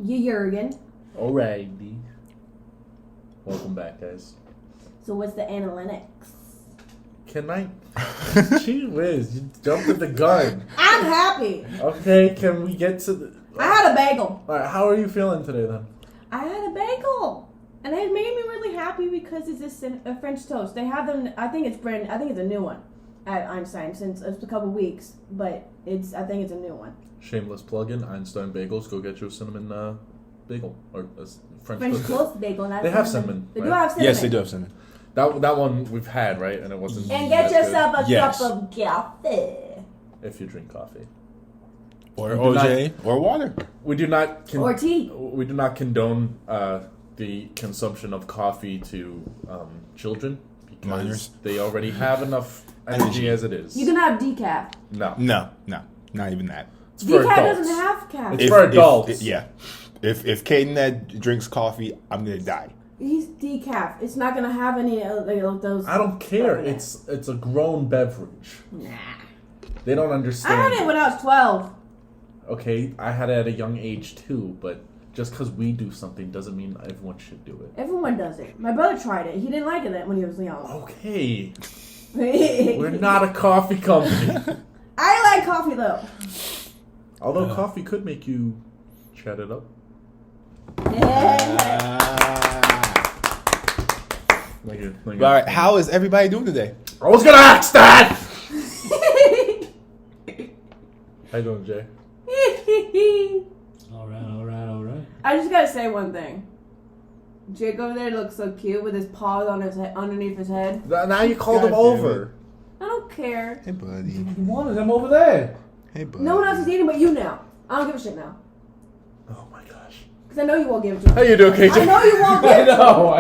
Jurgen. Alrighty. Welcome back, guys. So what's the analytics? Can I? Gee whiz, you jumped at the gun. I'm happy. Okay, can we get to the... I had a bagel. Alright, how are you feeling today, then? I had a bagel. And it made me really happy because it's just a French toast. They have them, I think it's a new one at Einstein since it's a couple weeks. But I think it's a new one. Shameless plug-in, Einstein Bagels. Go get you a cinnamon bagel. Or a French toast bagel. They have cinnamon. They right? do have cinnamon. Yes, they do have cinnamon. That one we've had, right? And it wasn't... And get as yourself a Yes. cup of coffee. good if you drink coffee. Or We do OJ, or water. We do not... Or tea. We do not condone the consumption of coffee to children because Minors. they already have enough energy as it is. You can have decaf. No. No, not even that. It's for Decaf adults. doesn't have caffeine. It's for adults. If Caden Ed drinks coffee, I'm gonna die. He's decaf. It's not gonna have any like those. I don't care. Okay. It's a grown beverage. Nah. They don't I understand. had it when I was 12. Okay, I had it at a young age too, but just because we do something doesn't mean everyone should do it. Everyone does it. My brother tried it. He didn't like it when he was young. Okay, we're not a coffee company. I like coffee though. Although coffee could make you chat it up. All right, how is everybody doing today? I was gonna ask that. How you doing, Jay? All right. I just gotta say one thing. Jake over there looks so cute with his paws on his head, underneath his head. Now you called him God over. I don't care. Hey, buddy. You wanted them over there. Hey, buddy. No one else is eating but you now. I don't give a shit now. Oh my gosh. Because I know you won't give it to How him. you doing, KJ? I know you won't give I it to him. know.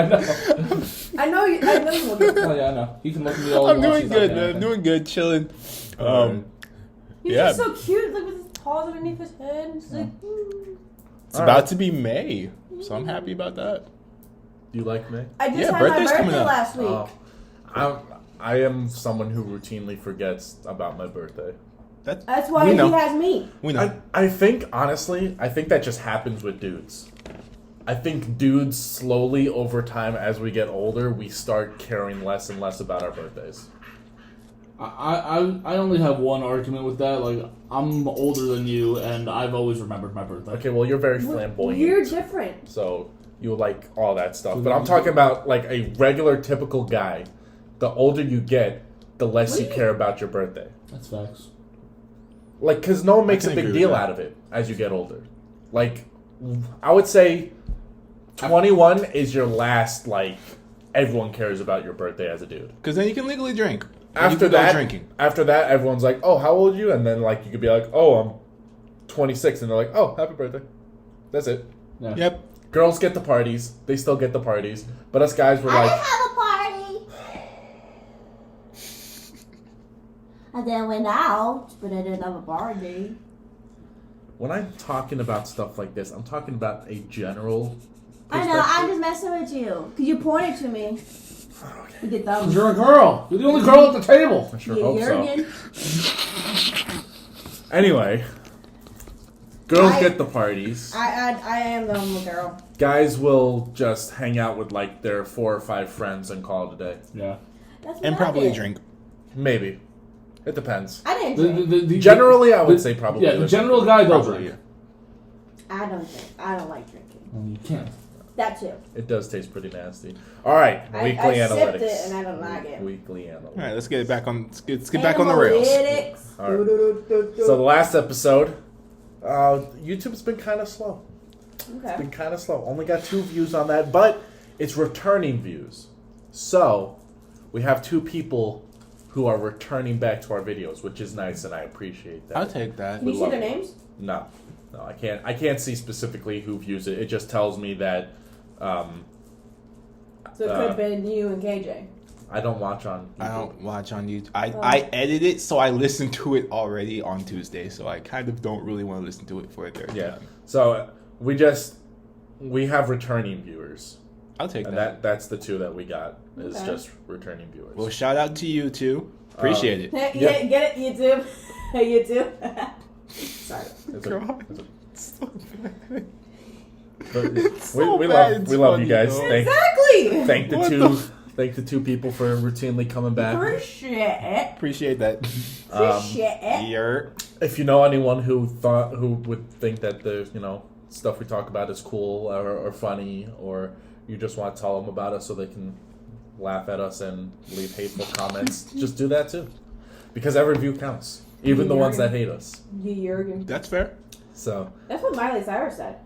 I know you won't give it to him. Oh yeah, I know. You can look at me all I'm the doing good, man. I'm doing good, chilling. He's Yeah. just so cute, like with his paws underneath his head. It's like, It's about to be May, so I'm happy about that. Do you like me? I just Yeah, had my birthday's coming birthday up. last week. Oh. I am someone who routinely forgets about my birthday. That's why We he know. has me. We know. I think, honestly, that just happens with dudes. I think dudes slowly over time as we get older, we start caring less and less about our birthdays. I only have one argument with that. Like, I'm older than you, and I've always remembered my birthday. Okay, well, you're very flamboyant. You're different. So you like all that stuff. But I'm talking about like a regular, typical guy. The older you get, the less What you do you- care about your birthday. That's facts. Like, because no one makes a can big agree deal with that. out of it as you get older. Like, I would say 21 is your last, like, everyone cares about your birthday as a dude. Because then you can legally drink. And you After can go that, drinking. everyone's like, oh, how old are you? And then, like, you could be like, oh, I'm 26. And they're like, oh, happy birthday. That's it. Yeah. Yep. Girls get the parties. They still get the parties. But us guys were like, have a party. And then went out, but I didn't have a party. when I'm talking about stuff like this, I'm talking about a general I know, I'm just messing with you. Because you pointed to me. With your thumb. You're a girl. You're the only girl at the table. I sure hope so. Jurgen. Anyway, girls I- get the parties. I am the only girl. Guys will just hang out with like their 4 or 5 friends and call it a day. Yeah. That's what And I probably did. drink. Maybe. It depends. I didn't drink. The Generally, I would say probably. Yeah, the general guy does Probably, drink. I don't drink. I don't like drinking. Well, you can't. That too. It does taste pretty nasty. All right, weekly I analytics. sipped it and I don't like it. Weekly analytics. All right, let's get it back on. Let's get back on the rails. Analytics. All right. So the last episode, YouTube's been kind of slow. Okay. Been kind of slow. Only got 2 views on that, but it's returning views. So we have 2 people who are returning back to our videos, which is nice, and I appreciate that. I'll take that. Can you see love their it. names? No, I can't. I can't see specifically who views it. It just tells me that So it could have been you and KJ. I don't watch on YouTube. I don't watch on YouTube. I edit it, so I listened to it already on Tuesday. So I kind of don't really want to listen to it for a third Yeah. time. So we have returning viewers, I'll take and that. that's the 2 that we got is Okay. just returning viewers. Well, shout out to you too. Appreciate it. Get Yeah. it, YouTube? YouTube? Sorry. It's a- God. it's a- We bad, love it's we love you funny, guys. though. Exactly. Thank the two people for routinely coming back. Appreciate Appreciate that. it. Yer. If you know anyone who would think that the stuff we talk about is cool or funny, or you just want to tell them about us so they can laugh at us and leave hateful comments, just do that too, because every view counts, even the ones that hate us. Jurgen. That's fair. So That's what Miley Cyrus said.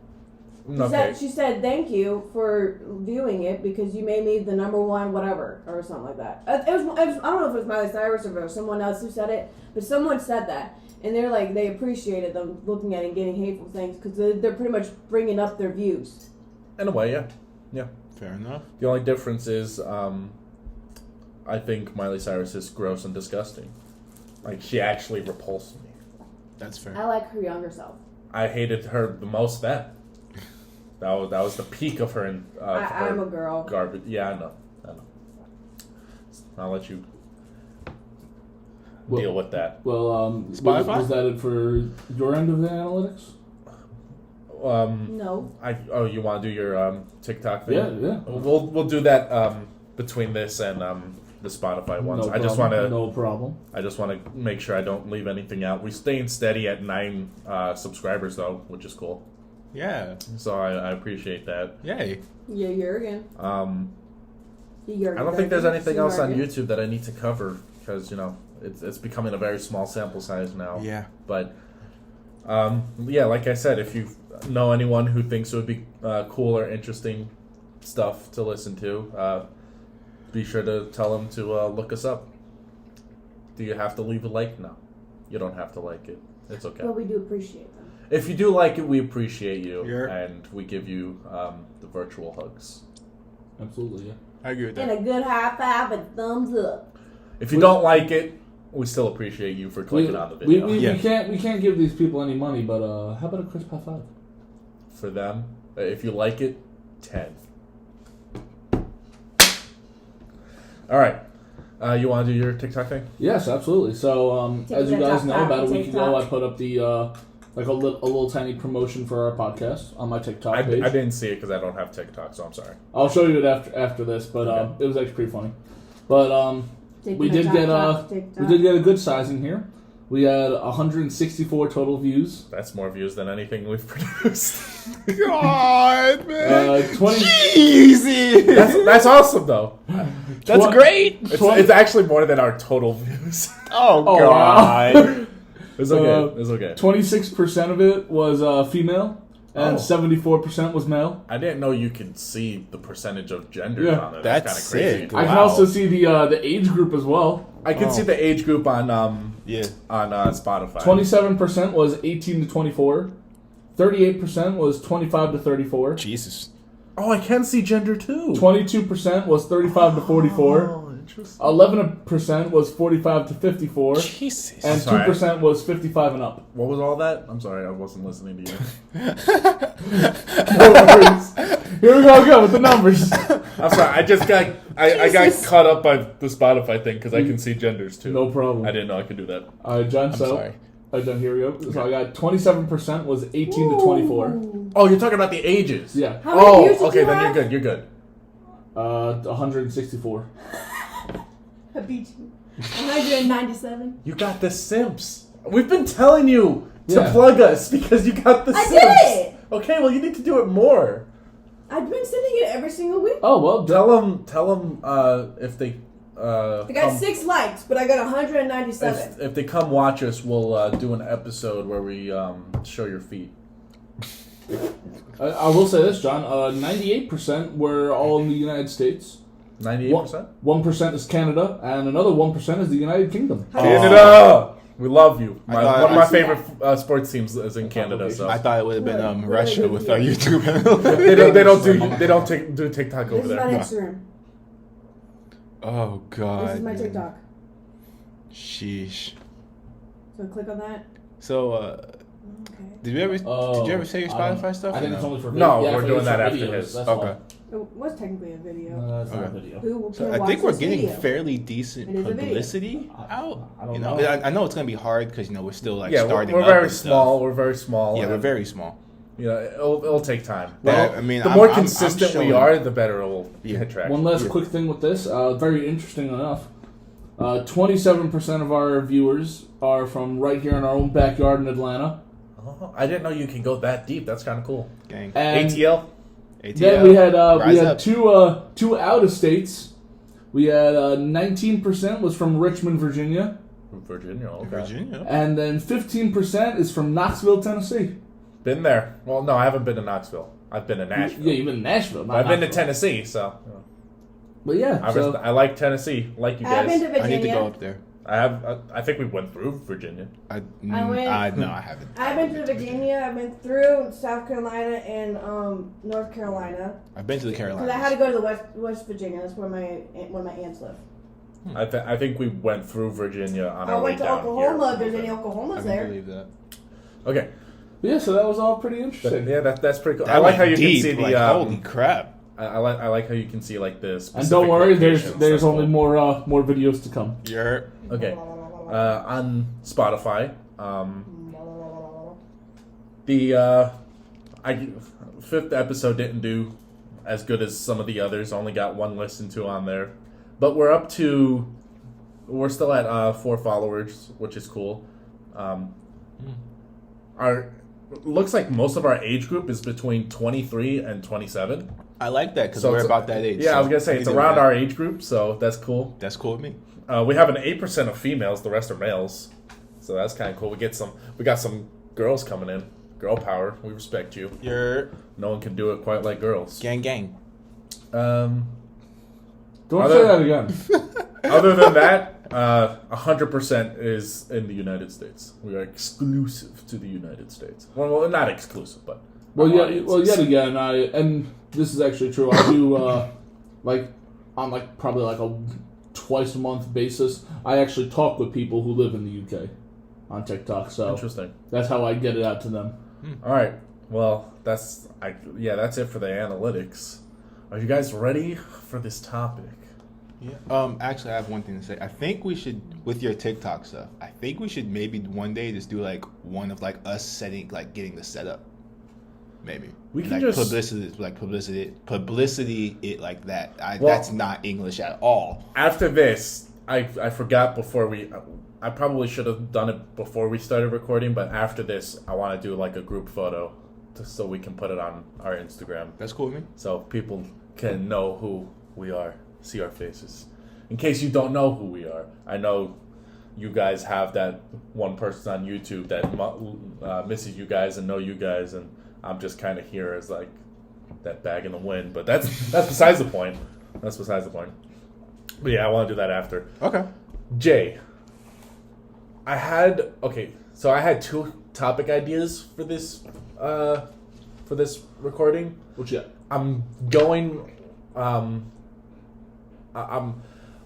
okay. She said, "Thank you for viewing it because you made me the #1 whatever," or something like that. It was I don't know if it was Miley Cyrus or if it was someone else who said it, but someone said that, and they're like they appreciated them looking at it and getting hateful things because they're pretty much bringing up their views. In a way, yeah. Fair enough. The only difference is, I think Miley Cyrus is gross and disgusting. Like, she actually repulsed me. That's fair. I like her younger self. I hated her the most then. That was the peak of her. I'm a girl. Garbage. Yeah, I know. I'll let you deal with that. Well, Spotify? was that it for your end of the analytics? No. You want to do your TikTok thing? Yeah. We'll do that between this and the Spotify ones. No I just problem. want to. No problem. I just want to make sure I don't leave anything out. We're staying steady at 9 subscribers though, which is cool. Yeah. So I appreciate that. Yay. Yeah, Jurgen. I don't think there's anything else on Jurgen. YouTube that I need to cover because it's becoming a very small sample size now. Yeah. But yeah, like I said, if you know anyone who thinks it would be cool or interesting stuff to listen to, be sure to tell them to look us up. Do you have to leave a like? No, you don't have to like it. It's okay. But we do appreciate them. If you do like it, we appreciate you, Yeah. and we give you the virtual hugs. Absolutely, yeah. I agree with And that. a good high five and thumbs up. If you don't like it, we still appreciate you for clicking on the video. We can't give these people any money, but how about a crisp high five? For them, if you like it, 10. All right. You want to do your TikTok thing? Yes, absolutely. So, as you guys know, about a week ago, I put up the like a little tiny promotion for our podcast on my TikTok I page. didn't see it because I don't have TikTok, so I'm sorry. I'll show you it after this, but Okay. it was actually pretty funny. But we did get a good sizing here. We had 164 total views. That's more views than anything we've produced. God, man. 20. Easy. That's awesome, though. That's great. It's actually more than our total views. Oh, Oh, God. wow. It's okay. It's okay. 26% of it was female, and 74% was male. I didn't know you could see the percentage of genders Yeah. on it. That's kind of crazy. sick. I can Wow. also see the age group as well. I can Oh. see the age group on Yeah. Spotify. 27% was 18 to 24. 38% was 25 to 34. Jesus. Oh, I can see gender too. 22% was 35 to 44. Oh, interesting. 11% was 45 to 54. Jesus. And sorry. 2% was 55 and up. What was all that? I'm sorry, I wasn't listening to you. No worries. Here we go with the numbers. I'm sorry. I just got I got Jesus. caught up by the Spotify thing because I can see genders too. No problem. I didn't know I could do that. All right, John. I'm So, sorry. John, here we go. So I got 27% was 18 to 24. Ooh. Oh, you're talking about the ages. Yeah. How many Oh, views did okay. you Then have? you're good. You're good. 164. I beat you. 197. You got the Simps. We've been telling you to Yeah. plug us because you got the I Simps. did it! Okay, well you need to do it more. I've been sending it every single week. Oh well. Tell them if they I got 6 likes, but I got 197. if they come watch us, we'll do an episode where we show your feet. I will say this, John. 98% were all in the United States. 98%. 1% is Canada, and another 1% is the United Kingdom. Canada, we love you. I thought- One of my I see favorite sports teams is in Canada. So I thought it would have been What- what Russia are they with doing? our YouTube. they don't do TikTok This over is my there. Instagram. Oh God. This is my man. TikTok. Sheesh. So click on that. So, Okay. did you ever say your Spotify stuff? I or think no? it's only for No, yeah, we're for- doing it's that for after videos, his. That's Okay. all. It was technically a video. No, that's not a Okay. video. Who will So watch I think we're this getting video? fairly decent It is a video. publicity out. I don't You know. know, I know it's gonna be hard because we're still like Yeah, starting. we're up very and stuff. small. We're very small. Yeah, we're and very small. it'll take time. Well, I mean, the more I'm consistent we showing- are, the better it will get traction. One last quick thing with this, very interesting enough. 27% of our viewers are from right here in our own backyard in Atlanta. Oh, I didn't know you can go that deep. That's kind of cool. Gang. And ATL? then we had Rise up. two out of states. We had 19% was from Richmond, Virginia, Virginia, okay. Virginia. and then 15% is from Knoxville, Tennessee. Been there. Well, no, I haven't been to Knoxville. I've been to Nashville. Yeah, you've been to Nashville. Not I've been to Knoxville. Tennessee, so But yeah, I like Tennessee. Like you I've been guys. to Virginia. I need to go up there. I have. I think we went through Virginia. went- No, I haven't. I've been to Virginia. I've been through South Carolina and North Carolina. I've been to the Because Carolinas. I had to go to the West Virginia. That's where one of my aunts live. I think we went through Virginia on I our way went to down Oklahoma. here. If there's any I Oklahomas can there. believe that. Okay. yeah. So that was all pretty interesting. Yeah, that's pretty cool. That I like went how you deep, can see the. like, holy crap. I like how you can see like the. And specific don't worry, there's locations. there's That's only cool. more videos to come. You're Okay. On Spotify, the fifth episode didn't do as good as some of the others. Only got one listen to on there, but we're still at 4 followers, which is cool. Our looks like most of our age group is between 23 and 27. I like that because So we're it's- about that age. Yeah, so I was gonna say I it's can deal around with that. our age group, so that's cool. That's cool with me. We have an 8% of females. The rest are males, so that's kind of cool. We got some girls coming in. Girl power. We respect you. You're No one can do it quite like girls. gang. Um, Don't Other- say that again. other than that, 100% is in the United States. We are exclusive to the United States. Well, not exclusive, but Well, our yeah. audience Well, is. yet again, and this is actually true. I do on probably a twice a month basis. I actually talk with people who live in the UK on TikTok. So Interesting. that's how I get it out to them. All right. Well, that's it for the analytics. Are you guys ready for this topic? Yeah. Actually, I have one thing to say. I think we should, with your TikTok stuff, I think we should maybe one day just do like one of like us setting, like getting the setup. Maybe We can like just- publicity it like that. Well- That's not English at all. After this, I forgot before I probably should have done it before we started recording, but after this, I want to do like a group photo so we can put it on our Instagram That's cool with me. so people can know who we are, see our faces. In case you don't know who we are, I know you guys have that one person on YouTube that misses you guys and know you guys, and I'm just kind of here as like that bag in the wind. But that's besides the point. That's besides the point. But yeah, I want to do that after. Okay. Jay, I had 2 topic ideas for this recording. Which yeah. I'm going.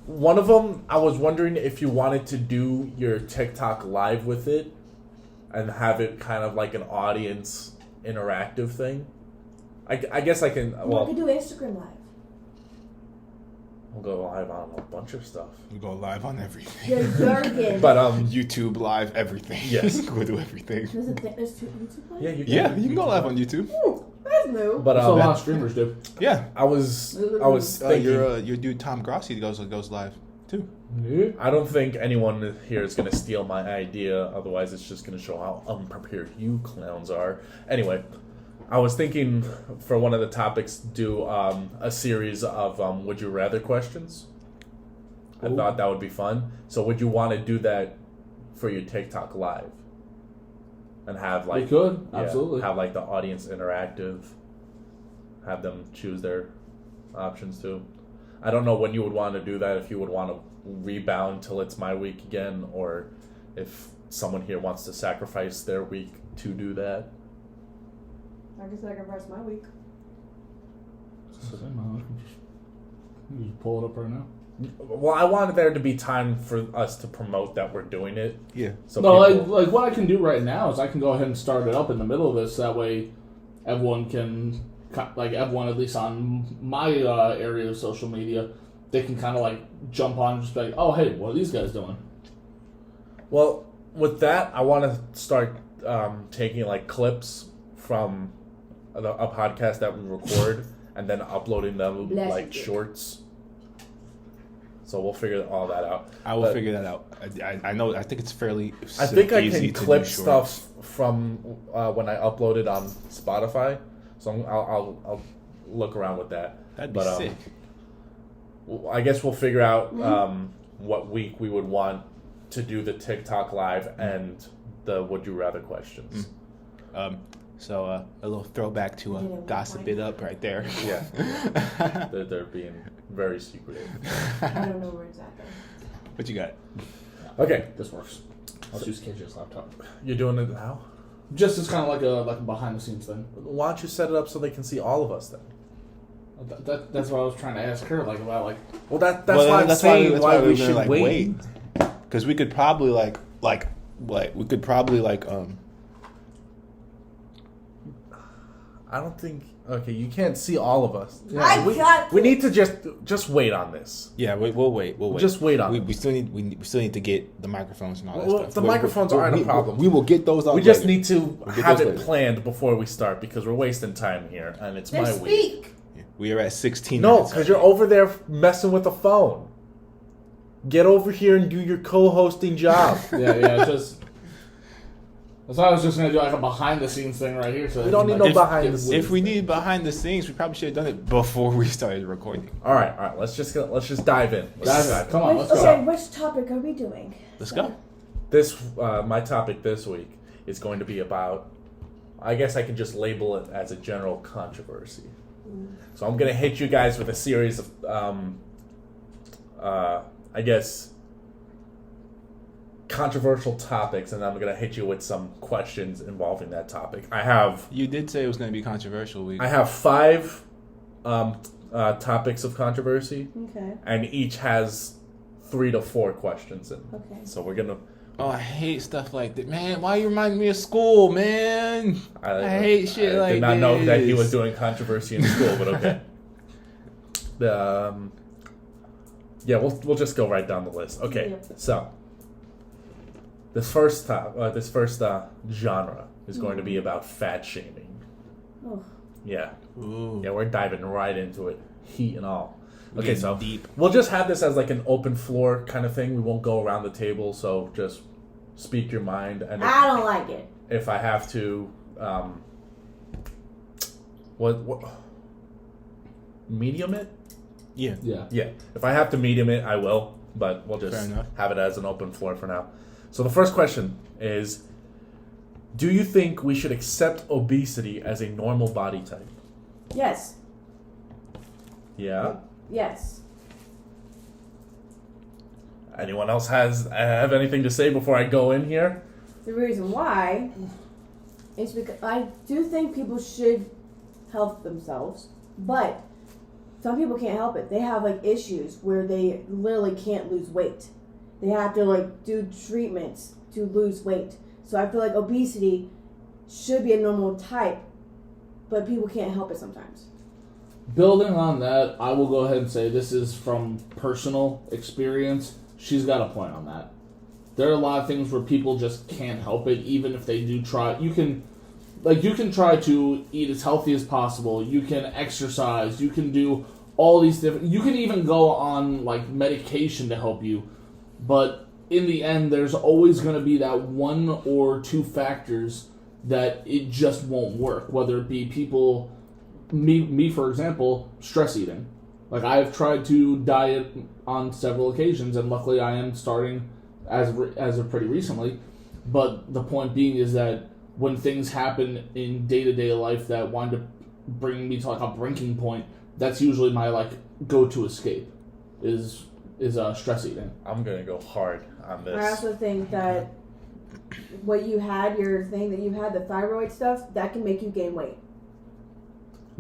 One of them. I was wondering if you wanted to do your TikTok live with it, and have it kind of like an audience interactive thing. I guess I can. We Well, could do Instagram Live. we'll go live on a bunch of stuff. We go live on everything. You're Jurgen. But YouTube live, everything. Yes. Go do everything. There's 2 YouTube Live? Yeah, you Yeah, you can go live on YouTube. Ooh, that's new. But That's what a lot of streamers do. Yeah. I was thinking. Your dude Tom Grossi goes live too. Yeah. I don't think anyone here is going to steal my idea. Otherwise, it's just going to show how unprepared you clowns are. Anyway, I was thinking for one of the topics, do a series of would you rather questions. I Ooh. thought that would be fun. So, would you want to do that for your TikTok live? And have like We could, yeah, absolutely. have like the audience interactive. Have them choose their options too. I don't know when you would want to do that. If you would want to rebound till it's my week again, or if someone here wants to sacrifice their week to do that. I can sacrifice my week. You just pull it up right now. Well, I wanted there to be time for us to promote that we're doing it. Yeah. So No, people, like what I can do right now is I can go ahead and start it up in the middle of this. That way, everyone can everyone at least on my area of social media, they can kind of like jump on and just be like, oh hey, what are these guys doing? well, with that, I want to start taking like clips from a podcast that we record and then uploading them Bless like you. shorts. So we'll figure all that out. I will But figure that out. I know. I think it's fairly. I think I easy can to do clip shorts. stuff from when I upload it on Spotify. So I'll look around with that. That'd be But, sick. I guess we'll figure out Mm-hmm. what week we would want to do the TikTok live and the Would You Rather questions. So a little throwback to Gossip It Up right there. Yeah. They're being very secretive. I don't know where it's at though. What you got? Okay, This works. I'll use KJ's laptop. you're doing it now? Just as kind of like a behind the scenes thing. Why don't you set it up so they can see all of us then? That's what I was trying to ask her about Well, that's why I'm saying that's why we we were gonna, should like, wait. Because we could probably I don't think. Okay, you can't see all of us. I got We need to just wait on this. Yeah, we'll wait. We'll wait. Just wait on We, it. we still need to get the microphones and all that Well, stuff. the microphones aren't a problem. We will get those. We just later. need to get have those it later. planned before we start because we're wasting time here, and it's Then my week. speak. We are at 16. No, minutes because you're already. over there messing with the phone. Get over here and do your co-hosting job. just. That's why I was just gonna do like a behind the scenes thing right here. So We don't need no behind the scenes. If we need behind the scenes, we probably should have done it before we started recording. All right. Let's just dive in. Let's just Come on, let's go. Okay, which topic are we doing? Let's go. This my topic this week is going to be about. I guess I can just label it as a general controversy. So I'm gonna hit you guys with a series of, I guess, controversial topics, and I'm gonna hit you with some questions involving that topic. You did say it was going to be controversial. I have 5 topics of controversy, Okay. and each has 3 to 4 questions in. Okay. So we're gonna. Oh, I hate stuff like that, man. Why you reminding me of school, man? I hate shit I like did not know that he this. was doing controversy in school, but okay. Yeah, we'll just go right down the list. Okay, Yep. so this first genre is going to be about fat shaming. Oh. Yeah, Ooh. yeah, we're diving right into it, heat and all. We're Okay, getting so deep. we'll just have this as like an open floor kind of thing. We won't go around the table, so just speak your mind. And I don't like it. if I have to, what medium it? Yeah. Yeah, if I have to medium it, I will. But we'll Fair just enough. have it as an open floor for now. So the first question is: do you think we should accept obesity as a normal body type? Yes. Yeah. Yes. Anyone else have anything to say before I go in here? The reason why is because I do think people should help themselves, but some people can't help it. They have like issues where they literally can't lose weight. They have to like do treatments to lose weight. So I feel like obesity should be a normal type, but people can't help it sometimes. Building on that, I will go ahead and say this is from personal experience. She's got a point on that. There are a lot of things where people just can't help it, even if they do try. You can try to eat as healthy as possible. You can exercise. You can do all these different. You can even go on like medication to help you, but in the end, there's always going to be that 1 or 2 factors that it just won't work. Whether it be people. Me for example, stress eating. Like I have tried to diet on several occasions, and luckily I am starting as of pretty recently. But the point being is that when things happen in day-to-day life that wind up bringing me to like a breaking point, that's usually my like go-to escape is stress eating. I'm gonna go hard on this. I also think that what you had, your thing that you had, the thyroid stuff, that can make you gain weight.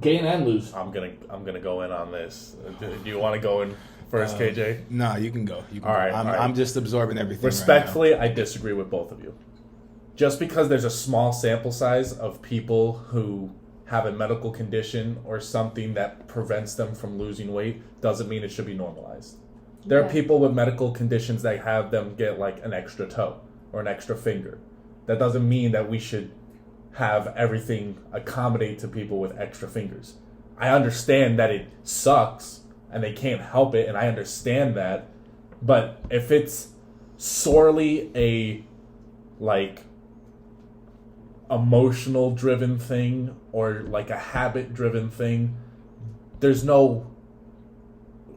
Gain and lose. I'm gonna go in on this. Do you want to go in first, KJ? Nah, you can go. All right, all right. I'm just absorbing everything. Respectfully, I disagree with both of you. Just because there's a small sample size of people who have a medical condition or something that prevents them from losing weight doesn't mean it should be normalized. There are Yeah. people with medical conditions that have them get like an extra toe or an extra finger. That doesn't mean that we should have everything accommodate to people with extra fingers. I understand that it sucks and they can't help it, and I understand that. But if it's sorely a like emotional driven thing or like a habit driven thing, there's no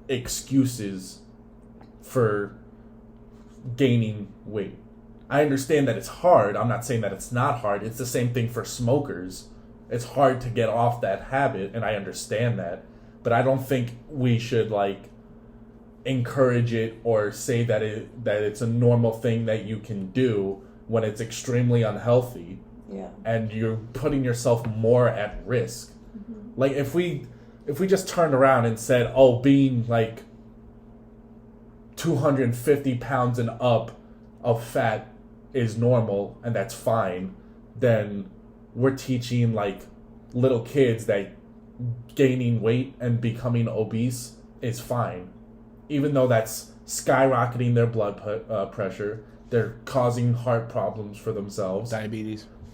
excuses for gaining weight. I understand that it's hard. I'm not saying that it's not hard. It's the same thing for smokers. It's hard to get off that habit, and I understand that. But I don't think we should like encourage it or say that it's a normal thing that you can do when it's extremely unhealthy. Yeah. And you're putting yourself more at risk. Like if we just turned around and said, oh, being like 250 pounds and up of fat is normal and that's fine, then we're teaching like little kids that gaining weight and becoming obese is fine, even though that's skyrocketing their blood pressure. They're causing heart problems for themselves,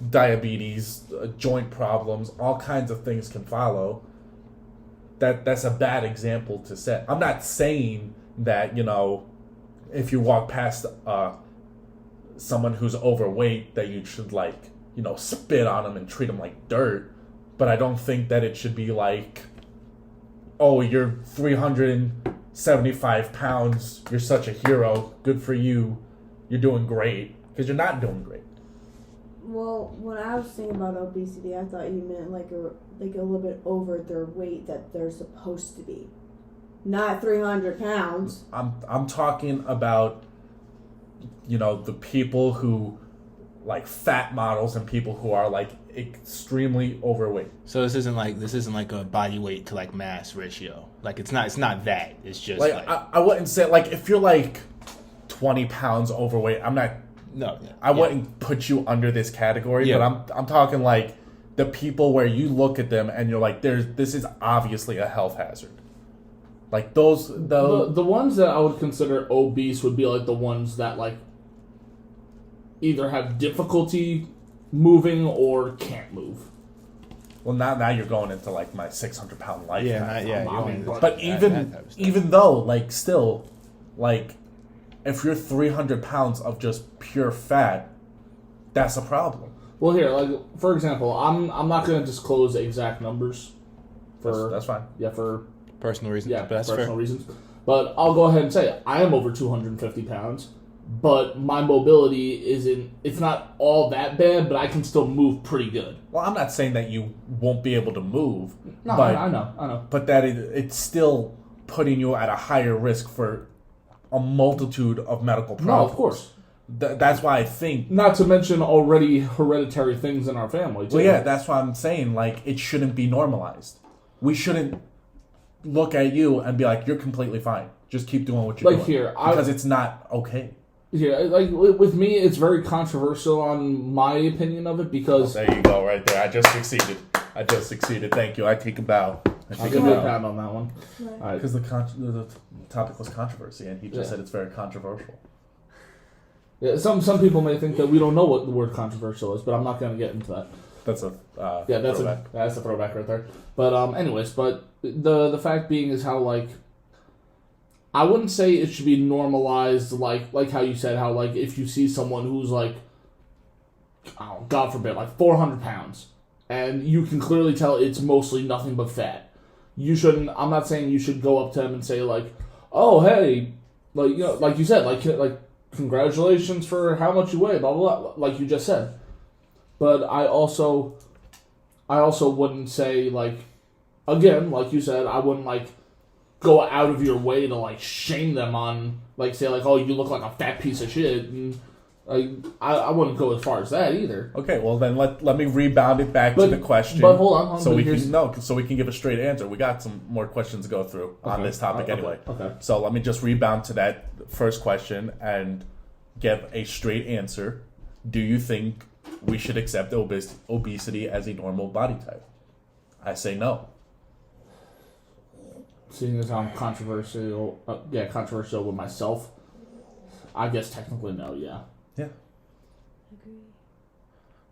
diabetes, joint problems, all kinds of things can follow. That's a bad example to set. I'm not saying that, you know, if you walk past someone who's overweight that you should like, you know, spit on them and treat them like dirt. But I don't think that it should be like, oh, you're 375 pounds, you're such a hero, good for you, you're doing great, because you're not doing great. Well, when I was thinking about obesity, I thought you meant like a little bit over their weight that they're supposed to be, not 300 pounds. I'm talking about, you know, the people who like fat models and people who are like extremely overweight. So this isn't like a body weight to like mass ratio. Like it's not that. It's just like, like I wouldn't say like if you're like 20 pounds overweight, I'm not. No, I wouldn't put you under this category, Yeah. but I'm talking like the people where you look at them and you're like, this is obviously a health hazard. Like those The ones that I would consider obese would be like the ones that like either have difficulty moving or can't move. Well, now you're going into like my 600 pound life. But even though like still like if you're 300 pounds of just pure fat, that's a problem. Well, here, like for example, I'm not going to disclose exact numbers for That's fine. Yeah, for personal reasons. yeah, but that's personal fair. reasons. But I'll go ahead and say I am over 250 pounds, but my mobility it's not all that bad, but I can still move pretty good. Well, I'm not saying that you won't be able to move. No, but, I know. But that it's still putting you at a higher risk for a multitude of medical problems. No, of course. That's why I think. Not to mention already hereditary things in our family, too. Well, yeah, that's why I'm saying, like, it shouldn't be normalized. We shouldn't look at you and be like, you're completely fine. Just keep doing what you're doing. Because it's not okay. Yeah, like, with me, it's very controversial on my opinion of it, because... There you go, right there. I just succeeded. Thank you. I take a bow. I'll give you a pound on that one. Because the topic was controversy, and he just said it's very controversial. Yeah, some people may think that we don't know what the word controversial is, but I'm not going to get into that. That's a throwback. That's a throwback right there. But anyways, but the fact being is how like I wouldn't say it should be normalized like how you said how like if you see someone who's like God forbid like 400 pounds and you can clearly tell it's mostly nothing but fat. You shouldn't. I'm not saying you should go up to them and say like, oh hey, like you know like you said like congratulations for how much you weigh, blah, blah, blah, like you just said. But I also wouldn't say, like, again, like you said, I wouldn't, like, go out of your way to, like, shame them on, like, say, like, oh, you look like a fat piece of shit. And, like, I wouldn't go as far as that either. Okay, well, then let me rebound it back to the question. But hold on. So we can give a straight answer. We got some more questions to go through on this topic anyway. Okay. So let me just rebound to that first question and give a straight answer. Do you think we should accept obesity as a normal body type? I say no. Seeing as I'm controversial with myself, I guess technically no, yeah. Yeah.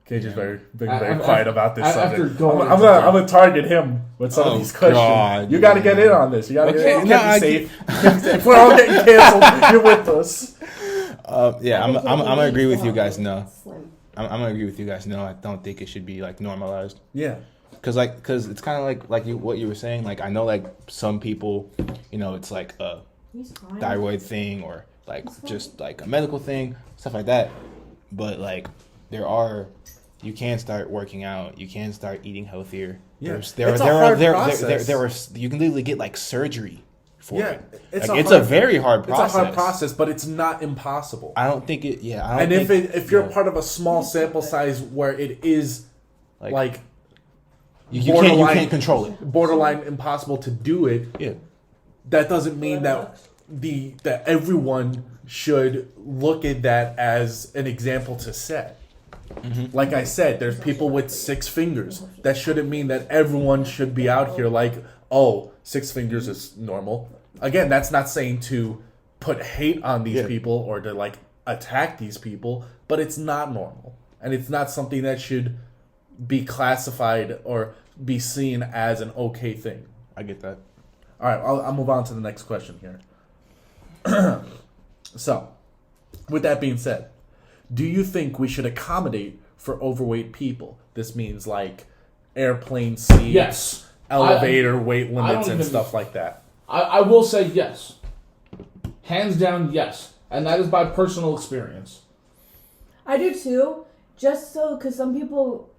Cage is Yeah. being very quiet about this after subject. going I'm into gonna target him with some Oh, of these questions. God, You got to get man. in on this. You got to Okay, get in. no, You can't I be safe. You can't be safe. If we're all getting canceled, you're with us. Yeah, I'm gonna agree with you guys. No, Slim. I'm gonna agree with you guys. No, I don't think it should be like normalized. Yeah. Cause it's kind of like what you were saying. Like I know like some people, it's like a He's fine. thyroid thing or like just like a medical thing, stuff like that. But like you can start working out. You can start eating healthier. Yeah. It's a hard process. you can literally get like surgery for Yeah, it. it's Like, a a very hard process. It's a hard process, but it's not impossible. I don't think it. Yeah, I don't. And think, if you're part of a small sample size where it is like you can't control it. borderline impossible to do it, Yeah. that doesn't mean that everyone should look at that as an example to set. Mm-hmm. Like I said, there's people with 6 fingers. That shouldn't mean that everyone should be out here like, oh, 6 fingers is normal. Again, that's not saying to put hate on these people or to like attack these people, but it's not normal. And it's not something that should be classified or be seen as an okay thing. I get that. All right, I'll move on to the next question here. So, with that being said, do you think we should accommodate for overweight people? This means like airplane seats, Yes. elevator weight limits, and even- stuff like that. I will say yes. Hands down, yes. And that is by personal experience. I do too. Just so, because some people,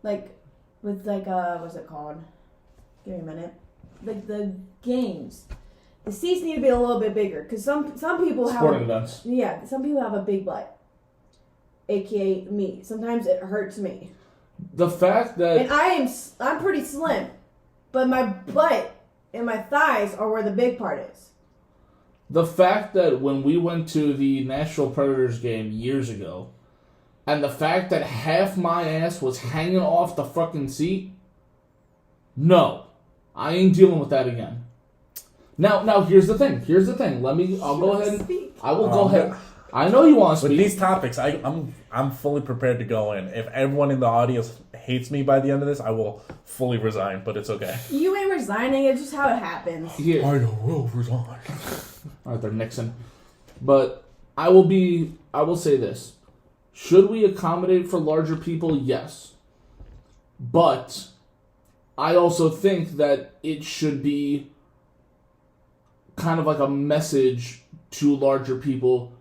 like, with like, what's it called? Give me a minute. Like the games, the seats need to be a little bit bigger because some people Sporting have, events. yeah, some people have a big butt, aka me. Sometimes it hurts me, The fact that and I'm pretty slim, but my butt and my thighs are where the big part is. The fact that when we went to the Nashville Predators game years ago, and the fact that half my ass was hanging off the fucking seat, no, I ain't dealing with that again. Now here's the thing. I'll go ahead and I will go ahead. I know you want to With speak. these topics, I'm fully prepared to go in. If everyone in the audience hates me by the end of this, I will fully resign. But it's okay. You ain't resigning. It's just how it happens. Here. I will resign. All right, they're Nixon. But I will say this. Should we accommodate for larger people? Yes. But I also think that it should be kind of like a message to larger people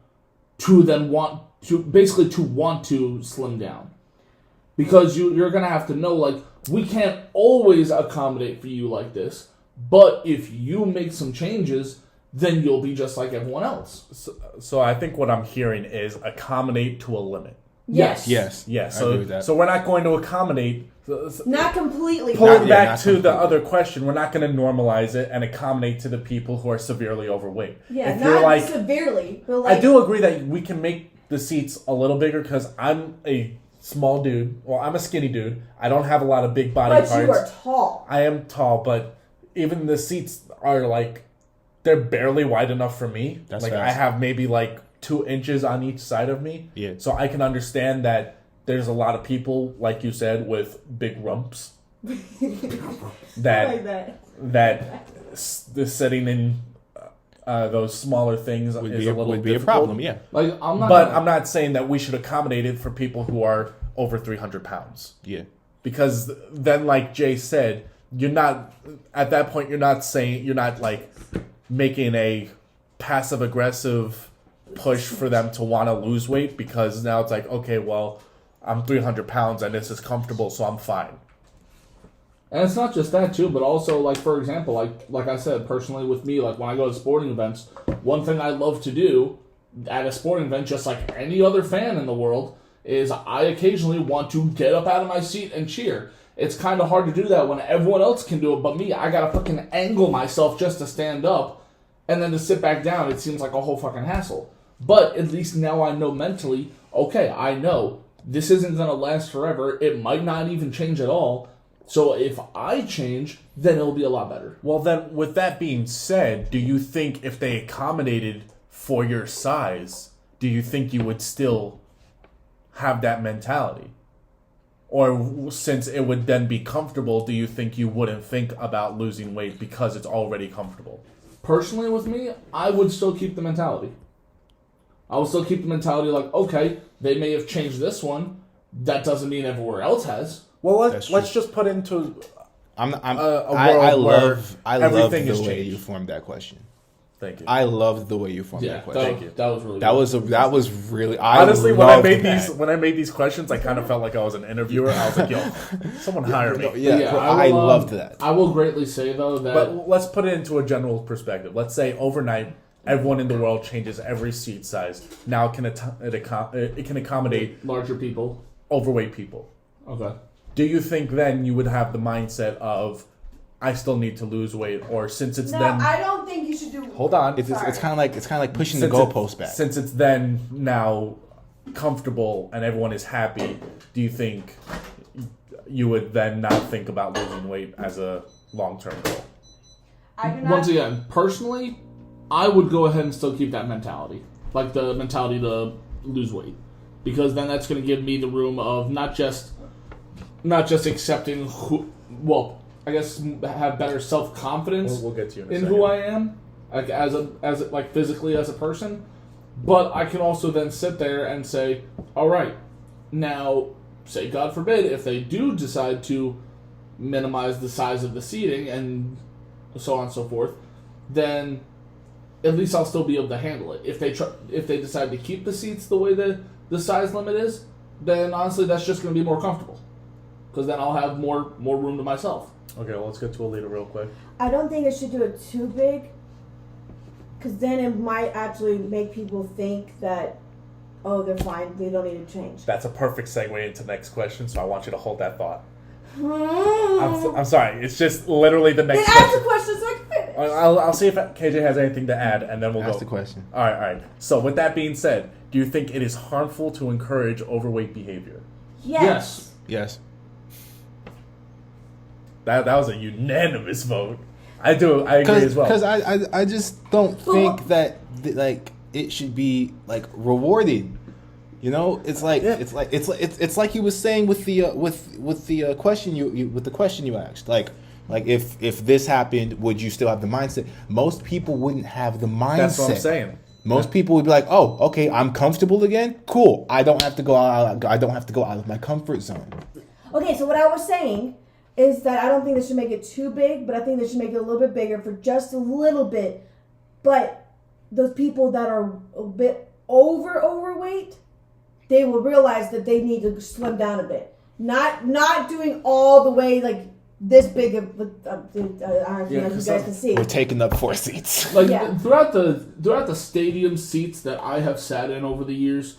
to then want to slim down. Because you're going to have to know, like, we can't always accommodate for you like this, but if you make some changes, then you'll be just like everyone else. So I think what I'm hearing is accommodate to a limit. Yes. Yes. Yeah. I So agree with that. so we're not going to accommodate. Not completely. Pulling back not to the completely. other question, we're not going to normalize it and accommodate to the people who are severely overweight. Yeah, If not you're like, severely, but like I do agree that we can make the seats a little bigger because I'm a small dude. Well, I'm a skinny dude. I don't have a lot of big body but parts. you are tall. I am tall, but even the seats are like they're barely wide enough for me. That's like fast. I have maybe like 2 inches on each side of me. Yeah. So I can understand that there's a lot of people, like you said, with big rumps that like that. the sitting in those smaller things Would is be a a, little would be a difficult. problem. Yeah. Like, I'm not. But I'm not saying that we should accommodate it for people who are over 300 pounds. Yeah. Because then, like Jay said, you're not at that point. You're not like making a passive aggressive push for them to want to lose weight because now it's like, okay, well, I'm 300 pounds and this is comfortable, so I'm fine. And it's not just that too, but also like, for example, like I said, personally with me, like when I go to sporting events, one thing I love to do at a sporting event, just like any other fan in the world, is I occasionally want to get up out of my seat and cheer. It's kind of hard to do that when everyone else can do it, but me, I gotta fucking angle myself just to stand up, and then to sit back down, it seems like a whole fucking hassle. But at least now I know mentally, okay, I know this isn't gonna last forever. It might not even change at all. So if I change, then it'll be a lot better. Well, then, with that being said, do you think if they accommodated for your size, do you think you would still have that mentality? Or since it would then be comfortable, do you think you wouldn't think about losing weight because it's already comfortable? Personally, with me, I would still keep the mentality. I would still keep the mentality like, okay, they may have changed this one. That doesn't mean everywhere else has. Well, That's let's true. just put into I world where love everything the is way changed. you formed that question. Thank you. I love the way you formed Yeah, that question. Thank you. That was really That was really. Honestly, when I loved made that. when I made these questions, I kind of felt like I was an interviewer. I was like, "Yo, someone hire me." Yeah, I will, loved that. I will greatly say though that But let's put it into a general perspective. Let's say overnight, everyone in the world changes every seat size. Now it can accommodate larger people. overweight people. Okay. Do you think then you would have the mindset of, I still need to lose weight, or since it's No, then I don't think you should do. hold on, It's kind of like pushing the Since it- goalpost back. Since it's then now comfortable and everyone is happy, do you think you would then not think about losing weight as a long-term goal? I do not. Once again, personally, I would go ahead and still keep that mentality, like the mentality to lose weight, because then that's going to give me the room of not just accepting who. Well, I guess have better self confidence We'll get to you in a in second. who I am, like as like physically as a person, but I can also then sit there and say, all right, now, say God forbid, if they do decide to minimize the size of the seating and so on and so forth, then at least I'll still be able to handle it. If they decide to keep the seats the way the size limit is, then honestly that's just going to be more comfortable, because then I'll have more room to myself. Okay, well, let's get to Alita real quick. I don't think it should do it too big, because then it might actually make people think that, oh, they're fine, they don't need to change. That's a perfect segue into the next question, so I want you to hold that thought. Hmm. I'm sorry, it's just literally the Then next ask the question. question so I can finish. I'll see if KJ has anything to add, and then we'll Ask go. the question. All right. So with that being said, do you think it is harmful to encourage overweight behavior? Yes. Yes. That was a unanimous vote. I agree as well. Because I just don't think that like it should be like rewarded. You know, it's like Yeah. it's like you was saying with the question you asked. Like if this happened, would you still have the mindset? Most people wouldn't have the mindset. That's what I'm saying. Most people would be like, "Oh, okay, I'm comfortable again. Cool. I don't have to go out. I don't have to go out of my comfort zone." Okay, so what I was saying is that I don't think they should make it too big, but I think they should make it a little bit bigger for just a little bit. But those people that are a bit overweight, they will realize that they need to slim down a bit. Not doing all the way like this big of. I don't know if you guys can see. We're taking up 4 seats. Like Yeah. throughout the stadium seats that I have sat in over the years,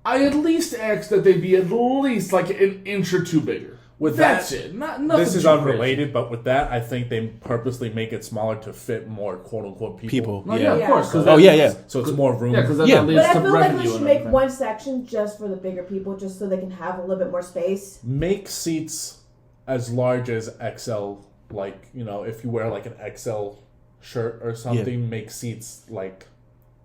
I at least ask that they be at least like an inch or two bigger. With That's that, it. Nothing this is too unrelated, but with that, I think they purposely make it smaller to fit more quote-unquote people. No, yeah, of Yeah. course. 'cause Oh, that- yeah. So it's more room. Yeah, because that Yeah. leads But I to feel like revenue we should and make everything. one section just for the bigger people, just so they can have a little bit more space. Make seats as large as XL, like, you know, if you wear like an XL shirt or something, make seats like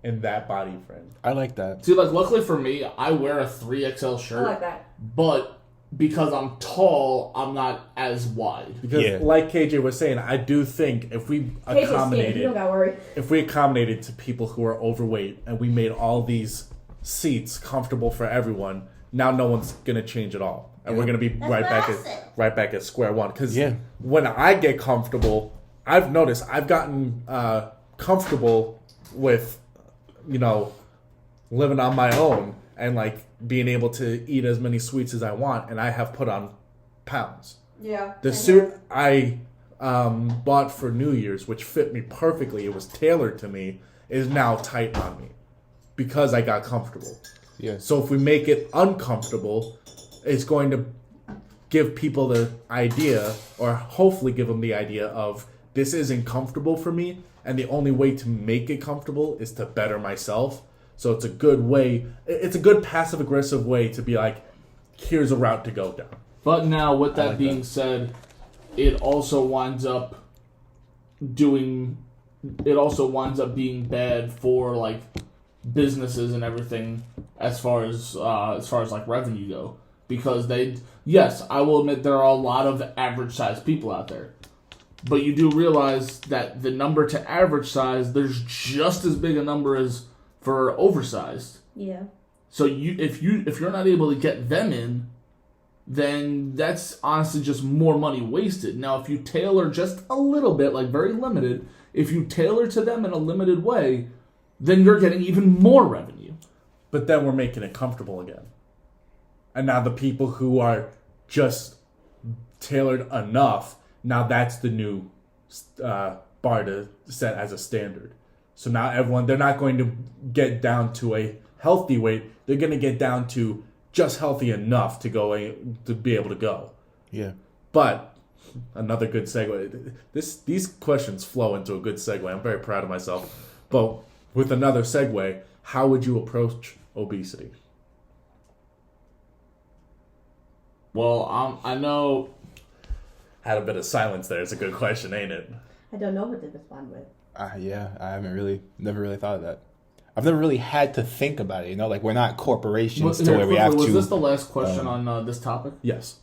in that body frame. I like that. See, like, luckily for me, I wear a 3XL shirt, I like that. but because I'm tall, I'm not as wide. Because Yeah. like KJ was saying, I do think if we KJ's skinny, you don't accommodated gotta worry. to people who are overweight and we made all these seats comfortable for everyone, now no one's gonna change at all. And we're gonna be right back at square one. Because Yeah. when I get comfortable, I've noticed I've gotten comfortable with, you know, living on my own and like being able to eat as many sweets as I want, and I have put on pounds. Yeah. The suit I bought for New Year's, which fit me perfectly, it was tailored to me, is now tight on me because I got comfortable. Yeah. So if we make it uncomfortable, it's going to give people the idea, or hopefully give them the idea of, this isn't comfortable for me, and the only way to make it comfortable is to better myself. So it's a good way, it's a good passive-aggressive way to be like, here's a route to go down. But now, with that like being that. said, it also winds up being bad for like businesses and everything as far as like revenue go, because yes, I will admit there are a lot of average sized people out there, but you do realize that the number to average size, there's just as big a number as for oversized. Yeah. So if you're not able to get them in, then that's honestly just more money wasted. Now, if you tailor just a little bit, like very limited, if you tailor to them in a limited way, then you're getting even more revenue. But then we're making it comfortable again. And now the people who are just tailored enough, now that's the new bar to set as a standard. So now everyone, they're not going to get down to a healthy weight. They're going to get down to just healthy enough to be able to go. Yeah. But another good segue. These questions flow into a good segue. I'm very proud of myself. But with another segue, how would you approach obesity? Well, I know. Had a bit of silence there. It's a good question, ain't it? I don't know what to respond with. Yeah, I never really thought of that. I've never really had to think about it, like we're not corporations to where we have to. Was this the last question on this topic? Yes.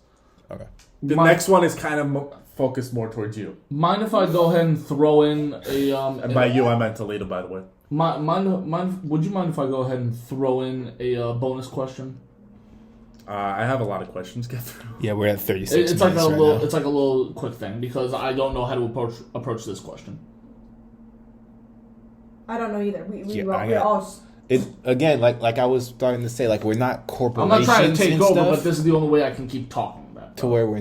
Okay. The next one is kind of focused more towards you. Mind if I go ahead and throw in a... and by you, I meant Alita, by the way. Would you mind if I go ahead and throw in a bonus question? I have a lot of questions to get through. Yeah, we're at 36 It's minutes like a right little. now. It's like a little quick thing because I don't know how to approach this question. I don't know either. We're all. It again, like I was starting to say, like we're not I'm corporations. not trying to take and over, stuff, but this is the only way I can keep talking about it. to where we're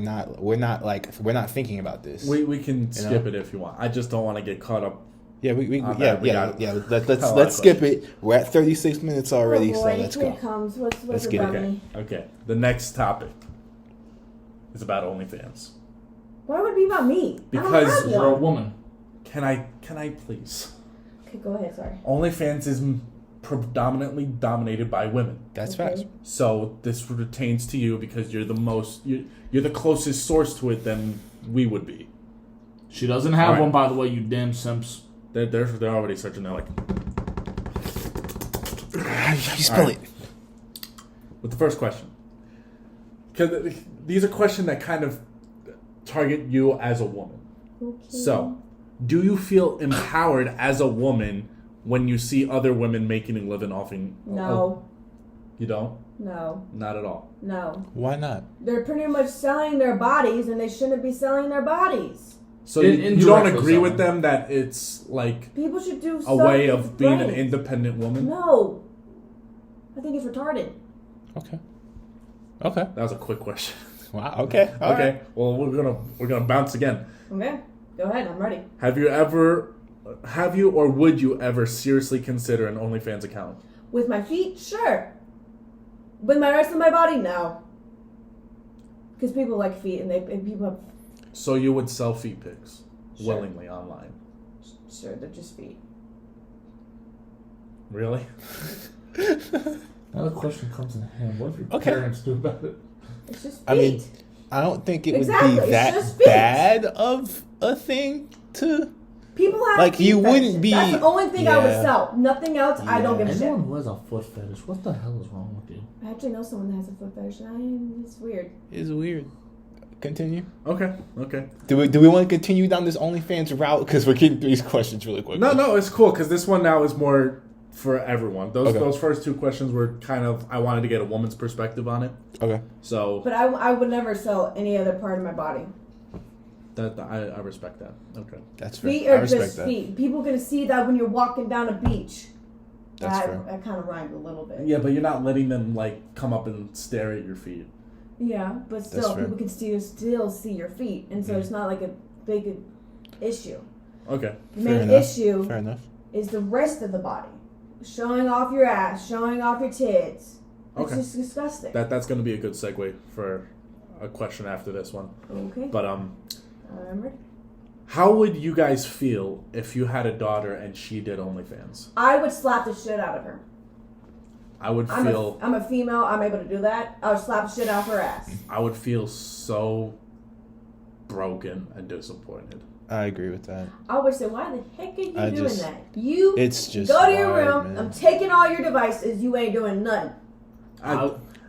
not thinking about this. We can skip it if you want. I just don't want to get caught up. Yeah, Let's Let's skip it. We're at 36 minutes already, so let's here go. it comes. What's Let's it get about it. me? Okay. The next topic is about OnlyFans. Why would it be about me? Because I don't have You're a one. woman. Can I please? Okay, go ahead. Sorry. OnlyFans is predominantly dominated by women. That's Okay. facts. So this pertains to you because you're the closest source to it than we would be. She doesn't have Alright. one, by the way. You damn simps. They're already searching. They're like, You spell it. with the first question, because these are questions that kind of target you as a woman. Okay. So, do you feel empowered as a woman when you see other women making a living off? No. You don't? No. Not at all. No. Why not? They're pretty much selling their bodies, and they shouldn't be selling their bodies. So you don't Indirectly agree with selling. them that it's like People should do a way something of being an right. independent woman? No. I think it's retarded. Okay. That was a quick question. Wow. Okay. All Okay. right. Well, we're gonna bounce again. Okay. Go ahead. I'm ready. Have you or would you ever seriously consider an OnlyFans account? With my feet, sure. With my rest of my body, no. Because people like feet, and people have. So you would sell feet pics Sure. willingly online? Sure, they're just feet. Really? Now the question comes in hand. What if your Okay. parents do about it? It's just feet. I mean, I don't think it Exactly, would be it's that just feet. bad of a thing to. People have Like, feet you wouldn't fetishes. be- That's the only thing I would Yeah. sell. Nothing else, I don't give a shit. Anyone who has a foot fetish, what the hell is wrong with you? I actually know someone that has a foot fetish, and it's weird. It's weird. Continue. Okay. Do we want to continue down this OnlyFans route? Because we're getting through these questions really quick. No, it's cool because this one now is more for everyone. Okay. Those first two questions were kind of, I wanted to get a woman's perspective on it. Okay. So But I would never sell any other part of my body. that I respect that. Okay. That's fair. Feet I are respect just that. feet. People can see that when you're walking down a beach. That's fair. That kind of rhymed a little bit. Yeah, but you're not letting them like come up and stare at your feet. Yeah, but still, fair. people can still see your feet, and so it's not like a big issue. Okay. The Fair main enough. issue Fair enough. is the rest of the body, showing off your ass, showing off your tits. It's Okay. just disgusting. That's going to be a good segue for a question after this one. Okay, But I'm ready. how would you guys feel if you had a daughter and she did OnlyFans? I would slap the shit out of her. I would I'm feel a female. I'm able to do that. I would slap the shit out of her ass. I would feel so broken and disappointed. I agree with that. I would say, why the heck are you I doing just- that? You It's just go to your hard, room. man. I'm taking all your devices. You ain't doing nothing. At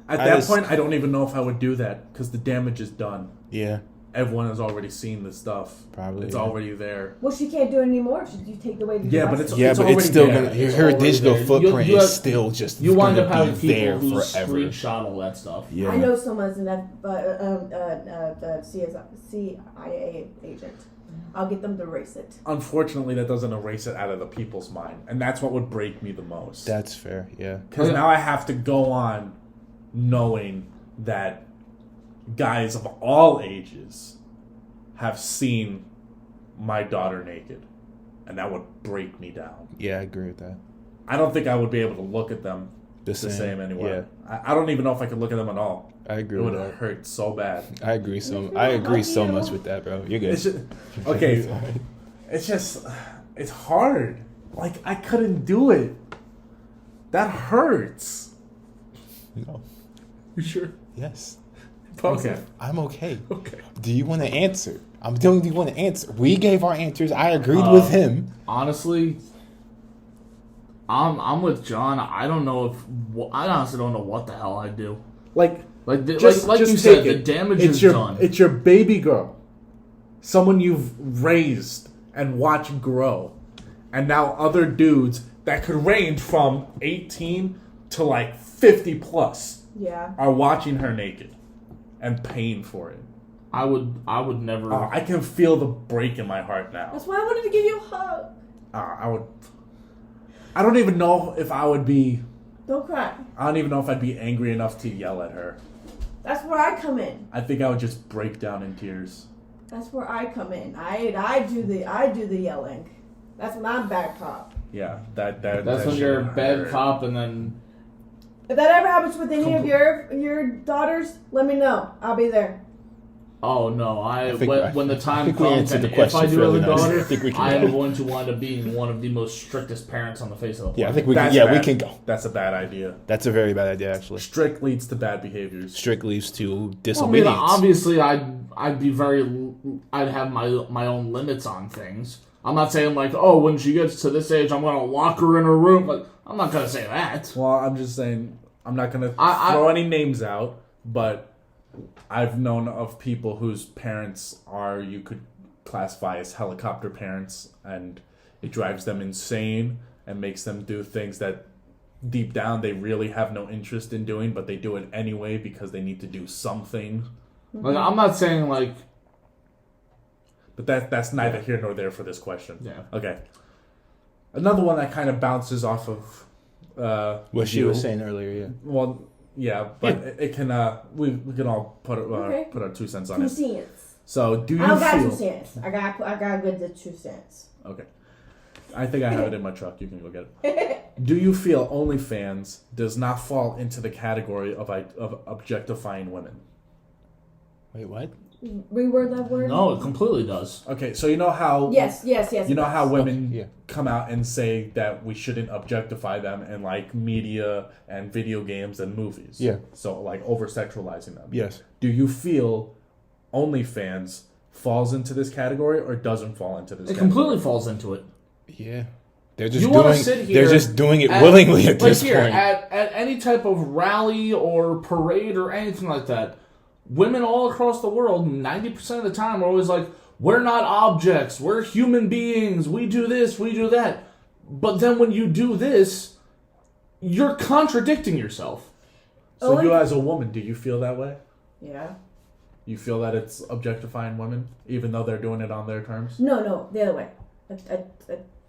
I that just- point, I don't even know if I would do that because the damage is done. Yeah, Everyone has already seen the stuff. Probably, It's yeah. already there. Well, she can't do it anymore. Should you take away the Yeah, but devices? yeah, but it's already still there. gonna. It's Her already digital there. footprint You is have- still just. You wind up gonna having be there people who forever. screenshot all that stuff. Yeah. I know someone's an CIA agent. I'll get them to erase it. Unfortunately, that doesn't erase it out of the people's mind, and that's what would break me the most. That's fair. Yeah. Because now I have to go on knowing that guys of all ages have seen my daughter naked, and that would break me down. Yeah, I agree with that. I don't think I would be able to look at them The the same anyway. Yeah, I don't even know if I could look at them at all. I agree It with would that. hurt so bad. I agree so you. much with that, bro. You're good. It's just, okay, it's hard. Like, I couldn't do it. That hurts. No. You sure? Yes. Okay. I'm okay. Okay. Do you want to answer? I'm telling you, want to answer. We gave our answers. I agreed with him. Honestly, I'm with John. I don't know if I honestly don't know what the hell I'd do. Like Like you take said, the it. damage It's is your, done. It's your baby girl, someone you've raised and watched grow, and now other dudes that could range from 18 to like 50 plus Yeah. are watching her naked and paying for it. I would never. I can feel the break in my heart now. That's why I wanted to give you a hug. I don't even know if I would be. Don't cry. I don't even know if I'd be angry enough to yell at her. That's where I come in. I think I would just break down in tears. That's where I come in. I do the yelling. That's when I'm bad cop. Yeah, that That's when shit you're a would bad hurt. cop, and then If that ever happens with any of your daughters, let me know. I'll be there. oh no, think when the I time think we comes, answered and the if question I do have a fairly nicely. daughter, I think we can I am go. going to wind up being one of the most strictest parents on the face of the planet. Yeah, I think we can. That's Yeah, we bad. can go. That's a bad idea. That's a very bad idea, actually. Strict leads to bad behaviors. Strict leads to Well, I mean, disobedience. obviously, I'd be I'd have my own limits on things. I'm not saying like, oh, when she gets to this age, I'm gonna lock her in her room. Like, I'm not gonna say that. Well, I'm just saying, I'm not going to I- throw any names out, but I've known of people whose parents are, you could classify as helicopter parents, and it drives them insane and makes them do things that deep down they really have no interest in doing, but they do it anyway because they need to do something. Like, I'm not saying like, But that's neither here nor there for this question. yeah. Okay. Another one that kind of bounces off of what she you. was saying earlier, yeah. Well, yeah, but it can we can all put Okay. put our 2 cents on Two it. cents. So, do you I don't got 2 feel? cents. I got good 2 cents. Okay, I think I have it in my truck. You can go get it. Do you feel OnlyFans does not fall into the category of objectifying women? Wait, what? Reword that word. No, it completely does. Okay, so you know how Yes. you it know how does. women Okay, yeah. come out and say that we shouldn't objectify them in like media and video games and movies. Yeah. So like over sexualizing them. Yes. Do you feel OnlyFans falls into this category or doesn't fall into this It category? completely falls into it. Yeah. They're just You wanna doing. sit They're here just doing it willingly at like this here, point. At any type of rally or parade or anything like that, women all across the world, 90% of the time, are always like, we're not objects, we're human beings, we do this, we do that. But then when you do this, you're contradicting yourself. So you as a woman, do you feel that way? Yeah. You feel that it's objectifying women, even though they're doing it on their terms? No, the other way.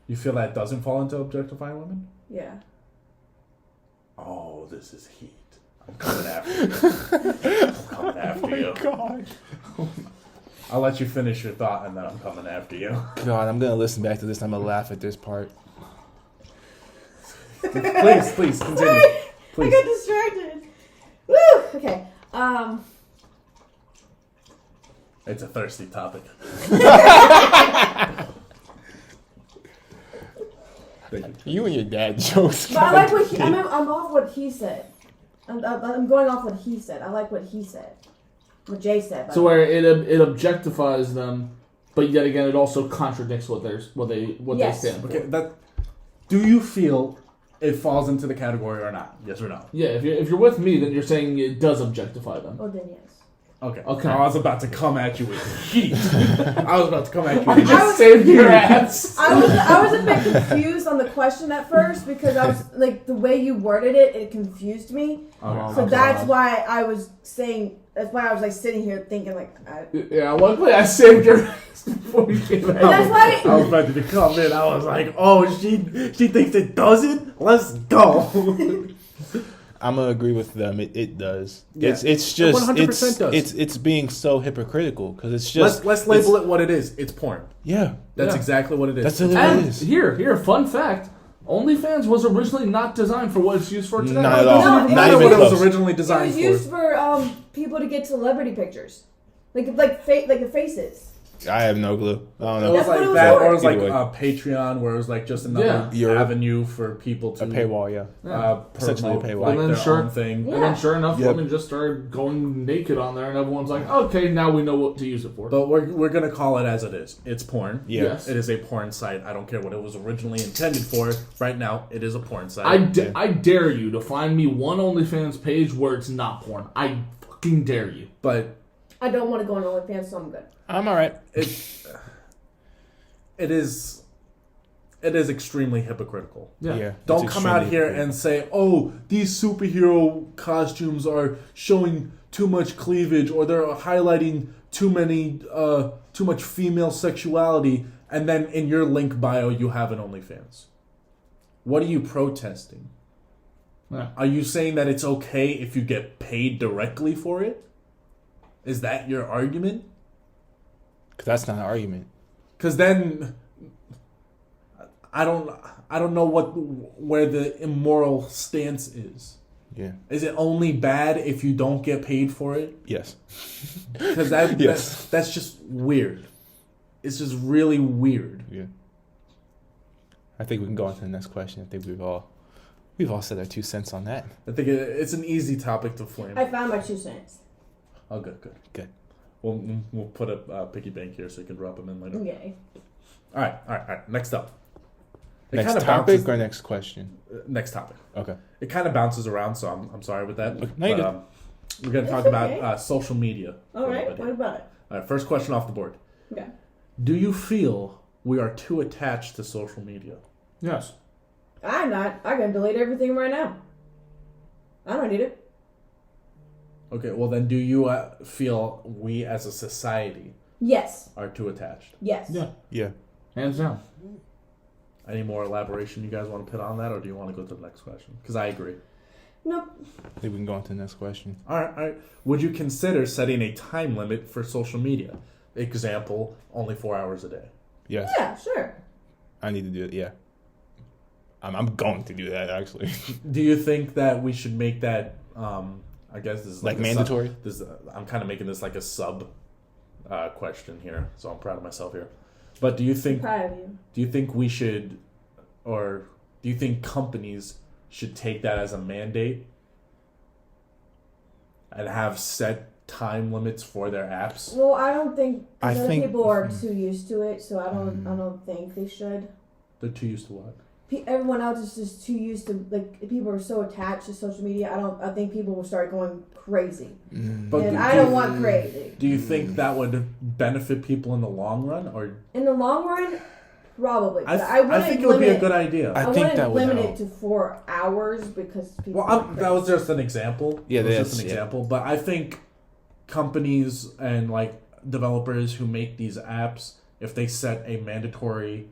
You feel that doesn't fall into objectifying women? Yeah. Oh, this is heat. I'm coming after you. I'm coming after you. God. I'll let you finish your thought and then I'm coming after you. God, I'm gonna listen back to this. I'm gonna laugh at this part. Please, continue. I Please. got distracted. Woo! Okay. It's a thirsty topic. Thank you. You and your dad jokes. But I like what I'm off what he said. I'm going off what he said. I like what he said. What Jay said. So where it objectifies them, but yet again it also contradicts what they Yes. stand for. Okay, do you feel it falls into the category or not? Yes or no? Yeah, if you're with me, then you're saying it does objectify them. Oh, then yes. Okay. Okay. I was about to come at you with heat. I was about to come at you You with just saved your ass. I was a bit confused on the question at first because I was like the way you worded it, it confused me. Okay. So Okay. that's why I was saying. That's why I was like sitting here thinking like. Yeah, luckily I saved your ass before you came out. That's why. I was about to come in. I was like, oh, she thinks it doesn't? Let's go. I'm gonna agree with them. It does. Yeah. It's just 100% does. it's being so hypocritical because it's just Let's label it what it is. It's porn. Yeah, That's Yeah. exactly what it is. That's it. And is. here, fun fact: OnlyFans was originally not designed for what it's used for today. Not at all. No, Not it Not even even what it was close. originally It designed was for. used for people to get celebrity pictures, like the faces. I have no clue. I don't It know. was That's what like it was that, for. or it was like Either way. Patreon, where it was like just another Yeah. avenue for people to A paywall, yeah. promote Essentially a paywall. like And then their sure- own thing. Yeah. And then sure enough, Yep. women just started going naked on there, and everyone's like, okay, now we know what to use it for. But we're gonna call it as it is. It's porn. Yeah. Yes. It is a porn site. I don't care what it was originally intended for. Right now, it is a porn site. I dare you to find me one OnlyFans page where it's not porn. I fucking dare you. But I don't want to go on OnlyFans, so I'm good. I'm all right. it is extremely hypocritical. Yeah. Don't It's come out extremely here hypocritical. and say, "Oh, these superhero costumes are showing too much cleavage, or they're highlighting too much female sexuality," and then in your link bio you have an OnlyFans. What are you protesting? Yeah. Are you saying that it's okay if you get paid directly for it? Is that your argument? Because that's not an argument. Because then I don't know where the immoral stance is. Yeah. Is it only bad if you don't get paid for it? Yes. Because Yes. that's just weird. It's just really weird. Yeah. I think we can go on to the next question. I think we've all said our 2 cents on that. I think it's an easy topic to flame. I found my 2 cents. Oh, good. Good. We'll put a piggy bank here so you can drop them in later. Okay. All right. Next up. It Next kinda topic bounces- or next question? next topic. Okay. It kind of bounces around, so I'm sorry with that. Okay. No, you're good. We're going to talk It's about okay. social media. All for a right. little bit What here. about it? All right, first question off the board. Okay. Do you feel we are too attached to social media? Yes. I'm not. I can delete everything right now. I don't need it. Okay, well then do you feel we as a society Yes. are too attached? Yes. Yeah. Yeah. Hands down. Any more elaboration you guys want to put on that, or do you want to go to the next question? Because I agree. Nope. I think we can go on to the next question. All right. Would you consider setting a time limit for social media? Example, only 4 hours a day. Yes. Yeah, sure. I need to do it. Yeah. I'm going to do that actually. Do you think that we should make that, I guess this is Like a mandatory? I'm kind of making this like a sub question here, so I'm proud of myself here. But do you think Proud of you. Do you think we should, or do you think companies should take that as a mandate and have set time limits for their apps? Well, I don't think I other think- people are too used to it, so I don't think they should. They're too used to what? Everyone else is just too used to, like, people are so attached to social media. I think people will start going crazy, But and do- I do don't you- want crazy. Do you think that would benefit people in the long run, or In the long run, probably. I, But I wouldn't think it would be a limit- good idea. I I think wouldn't that would limit help. it to 4 hours because people. Well, go that was crazy. just an example. Yeah, it was that just an is, yeah. example. But I think companies and like developers who make these apps, if they set a mandatory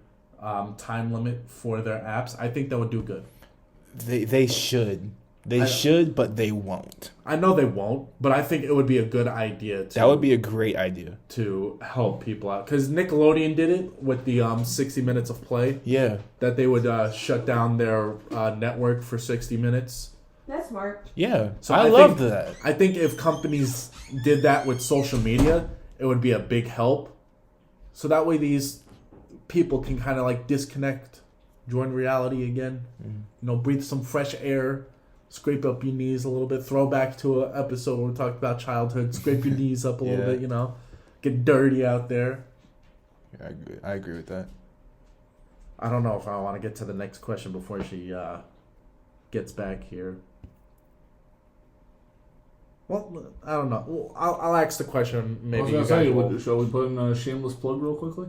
time limit for their apps, I think that would do good. They should. They I- should, but they won't. I know they won't, but I think it would be a good idea to That would be a great idea. to help people out. Because Nickelodeon did it with the 60 minutes of play, Yeah. that they would shut down their network for 60 minutes. That's smart. Yeah. So I I love think- that. I think if companies did that with social media, it would be a big help. So that way these people can kind of like disconnect, join reality again, breathe some fresh air, scrape up your knees a little bit. Throw back to an episode where we talked about childhood. Scrape your knees up a little Yeah. bit, you know. Get dirty out there. Yeah, I agree with that. I don't know if I want to get to the next question before she gets back here. Well, I don't know. Well, I'll ask the question. Maybe I was you gonna guys say, will. shall we put in a shameless plug real quickly?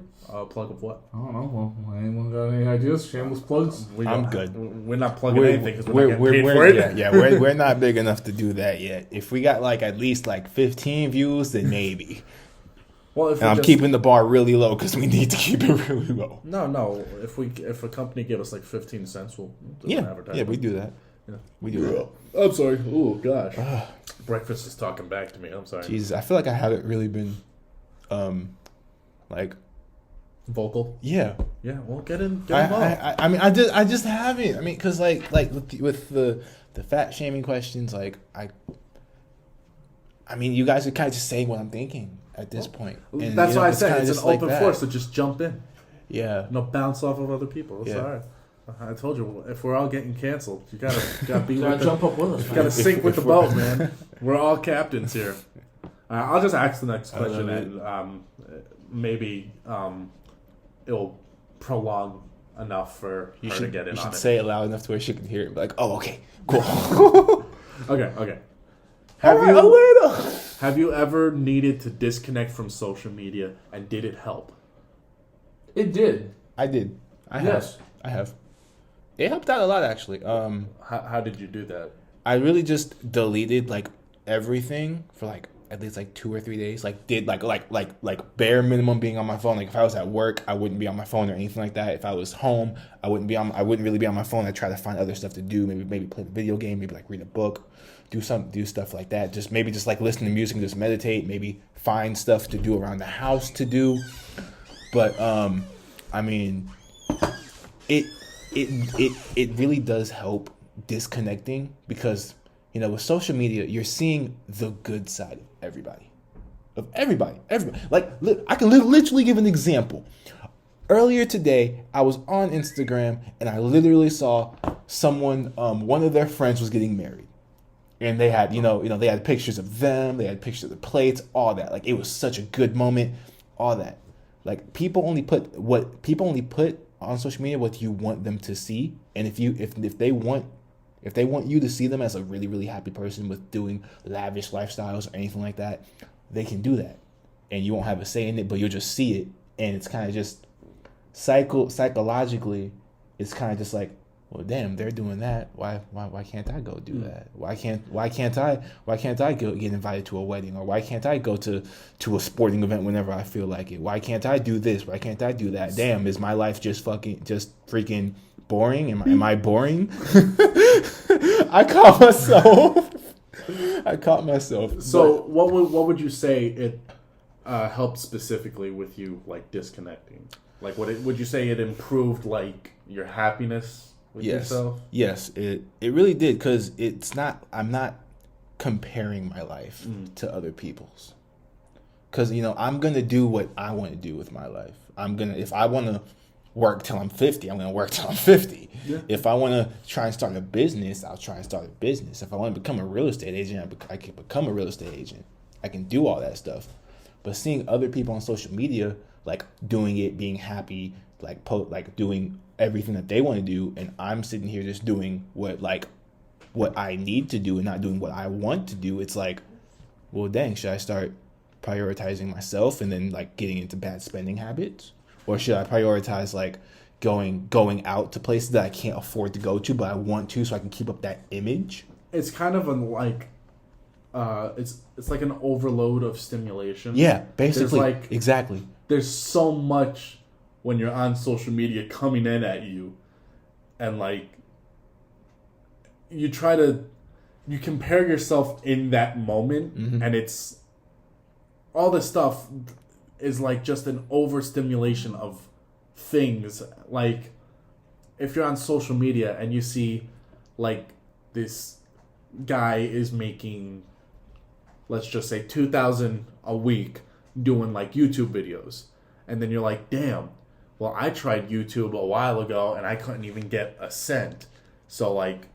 Plug of what? I don't know. Well, anyone got any ideas? Shameless plugs? I'm don't- good. We're not plugging anything because we're not we're, getting paid for it. we're not big enough to do that yet. If we got like at least like 15 views, then maybe. Well, if And we I'm just, keeping the bar really low because we need to keep it really low. No. If a company give us like 15 cents, we'll do an Yeah, advertisement. we do that. Yeah. We do that. I'm sorry. Oh gosh. Breakfast is talking back to me. I'm sorry. Jesus, I feel like I haven't really been, like, Vocal. yeah. Yeah. Well, get involved. I mean, I just haven't. I mean, because like with the fat shaming questions, like I mean, you guys are kind of just saying what I'm thinking at this point. And, That's you know, why I it's said kinda it's an just like open that. floor, so just jump in. Yeah. Bounce off of other people. It's Yeah. all right. I told you, if we're all getting canceled, you gotta be You gotta with jump the, up with us, you man. gotta sink with the if we're- boat, man. We're all captains here. I'll just ask the next I love question, it. and maybe it'll prolong enough for You her should, to get in you on should it. say it loud enough to where she can hear it. And be like, oh, okay, cool. Okay. All right, Alana. Have you ever needed to disconnect from social media, and did it help? It did. I did. I Yes. have. It helped out a lot, actually. How did you do that? I really just deleted like everything for like at least like 2 or 3 days. Like did like bare minimum being on my phone. Like if I was at work, I wouldn't be on my phone or anything like that. If I was home, I wouldn't really be on my phone. I'd try to find other stuff to do. Maybe play a video game. Maybe like read a book. Do stuff like that. Just like listen to music and just meditate. Maybe find stuff to do around the house to do. But I mean, it really does help disconnecting because, you know, with social media, you're seeing the good side of everybody. Like, I can literally give an example. Earlier today, I was on Instagram and I literally saw someone, one of their friends was getting married. And they had, they had pictures of them, they had pictures of the plates, all that. Like, it was such a good moment, all that. Like, people only put on social media what you want them to see, and if they want you to see them as a really, really happy person with doing lavish lifestyles or anything like that, they can do that, and you won't have a say in it, but you'll just see it, and it's kind of just psychologically, it's kind of just like, well, damn, they're doing that. Why can't I go do that? Why can't I go get invited to a wedding, or why can't I go to a sporting event whenever I feel like it? Why can't I do this? Why can't I do that? Damn, is my life just freaking boring? Am I boring? I caught myself. So, what would you say it helped specifically with you, like disconnecting? Like, would you say it improved like your happiness with yourself? Yes, it really did, because I'm not comparing my life to other people's. Because, I'm going to do what I want to do with my life. If I want to work till I'm 50, I'm going to work till I'm 50. Yeah. If I want to try and start a business, I'll try and start a business. If I want to become a real estate agent, I can become a real estate agent. I can do all that stuff. But seeing other people on social media, like doing it, being happy, like doing everything that they want to do, and I'm sitting here just doing what I need to do and not doing what I want to do, it's like, well, dang, should I start prioritizing myself and then like getting into bad spending habits? Or should I prioritize like going out to places that I can't afford to go to, but I want to, so I can keep up that image? It's kind of it's like an overload of stimulation. Yeah, basically. Exactly. There's so much when you're on social media coming in at you, and like you compare yourself in that moment, and it's all this stuff is like just an overstimulation of things. Like if you're on social media and you see like this guy is making, let's just say $2,000 a week doing like YouTube videos, and then you're like, damn, well, I tried YouTube a while ago and I couldn't even get a cent. So like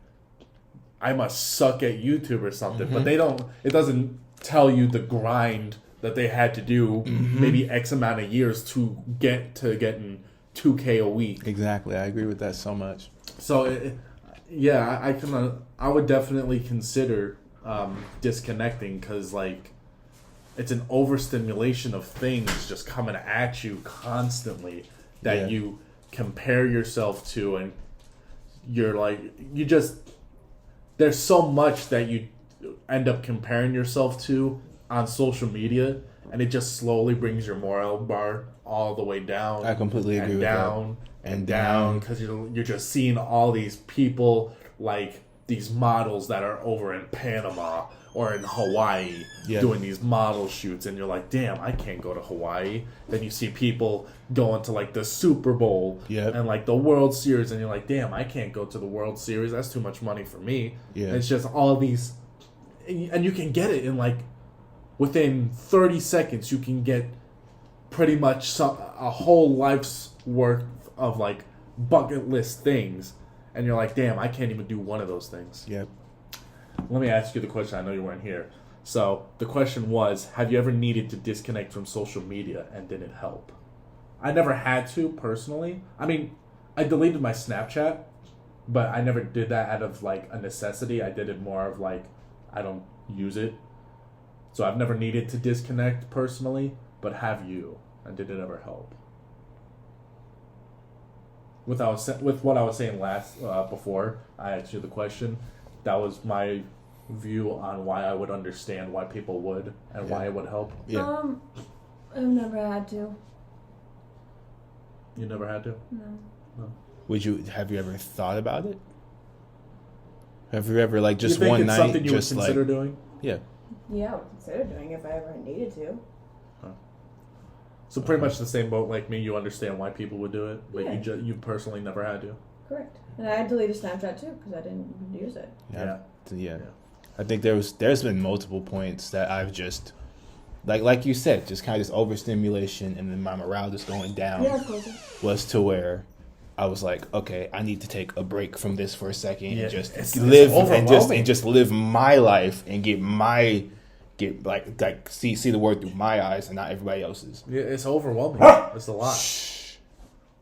I must suck at YouTube or something. But they don't. It doesn't tell you the grind that they had to do, maybe X amount of years to getting 2K a week. Exactly. I agree with that so much. So, I would definitely consider disconnecting, because like it's an overstimulation of things just coming at you constantly that you compare yourself to, and you're like, there's so much that you end up comparing yourself to on social media, and it just slowly brings your moral bar all the way down. I completely agree with down that. and down, because you're just seeing all these people, like these models that are over in Panama or in Hawaii doing these model shoots, and you're like, damn, I can't go to Hawaii. Then you see people going to like the Super Bowl and like the World Series, and you're like, damn, I can't go to the World Series. That's too much money for me. And it's just all these, and you can get it in like within 30 seconds. You can get pretty much a whole life's worth of like bucket list things, and you're like, damn, I can't even do one of those things. Let me ask you the question. I know you weren't here. So the question was, have you ever needed to disconnect from social media, and did it help? I never had to, personally. I mean, I deleted my Snapchat, but I never did that out of like a necessity. I did it more of like, I don't use it. So I've never needed to disconnect personally, but have you? And did it ever help? With what I was saying before I asked you the question, that was my view on why I would understand why people would and why it would help. I've never had to. You never had to? No. Have you ever thought about it? Have you ever like just you think one it's night something you just would consider like doing? Yeah, I would consider doing it if I ever needed to. So pretty much the same boat like me. You understand why people would do it, but Yeah. you personally never had to. Correct. And I deleted Snapchat too because I didn't use it. Yeah. I think there's been multiple points that I've just like you said, just kind of this overstimulation, and then my morale just going down. Yeah, of course. Was to where I was like, okay, I need to take a break from this for a second and just it's live overwhelming. and just live my life and get see the world through my eyes and not everybody else's. Yeah, it's overwhelming. It's a lot.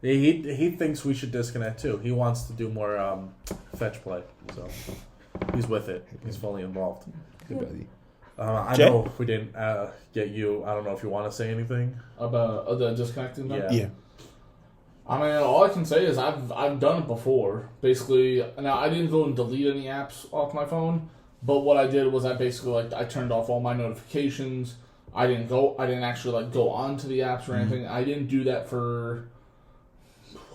He thinks we should disconnect too. He wants to do more fetch play, so he's with it. He's fully involved. Good buddy. I know if we didn't get you. I don't know if you want to say anything about the disconnecting them. Yeah. I mean, all I can say is I've done it before. Basically, now I didn't go and delete any apps off my phone, but what I did was I basically I turned off all my notifications. I didn't actually go onto the apps or anything. I didn't do that for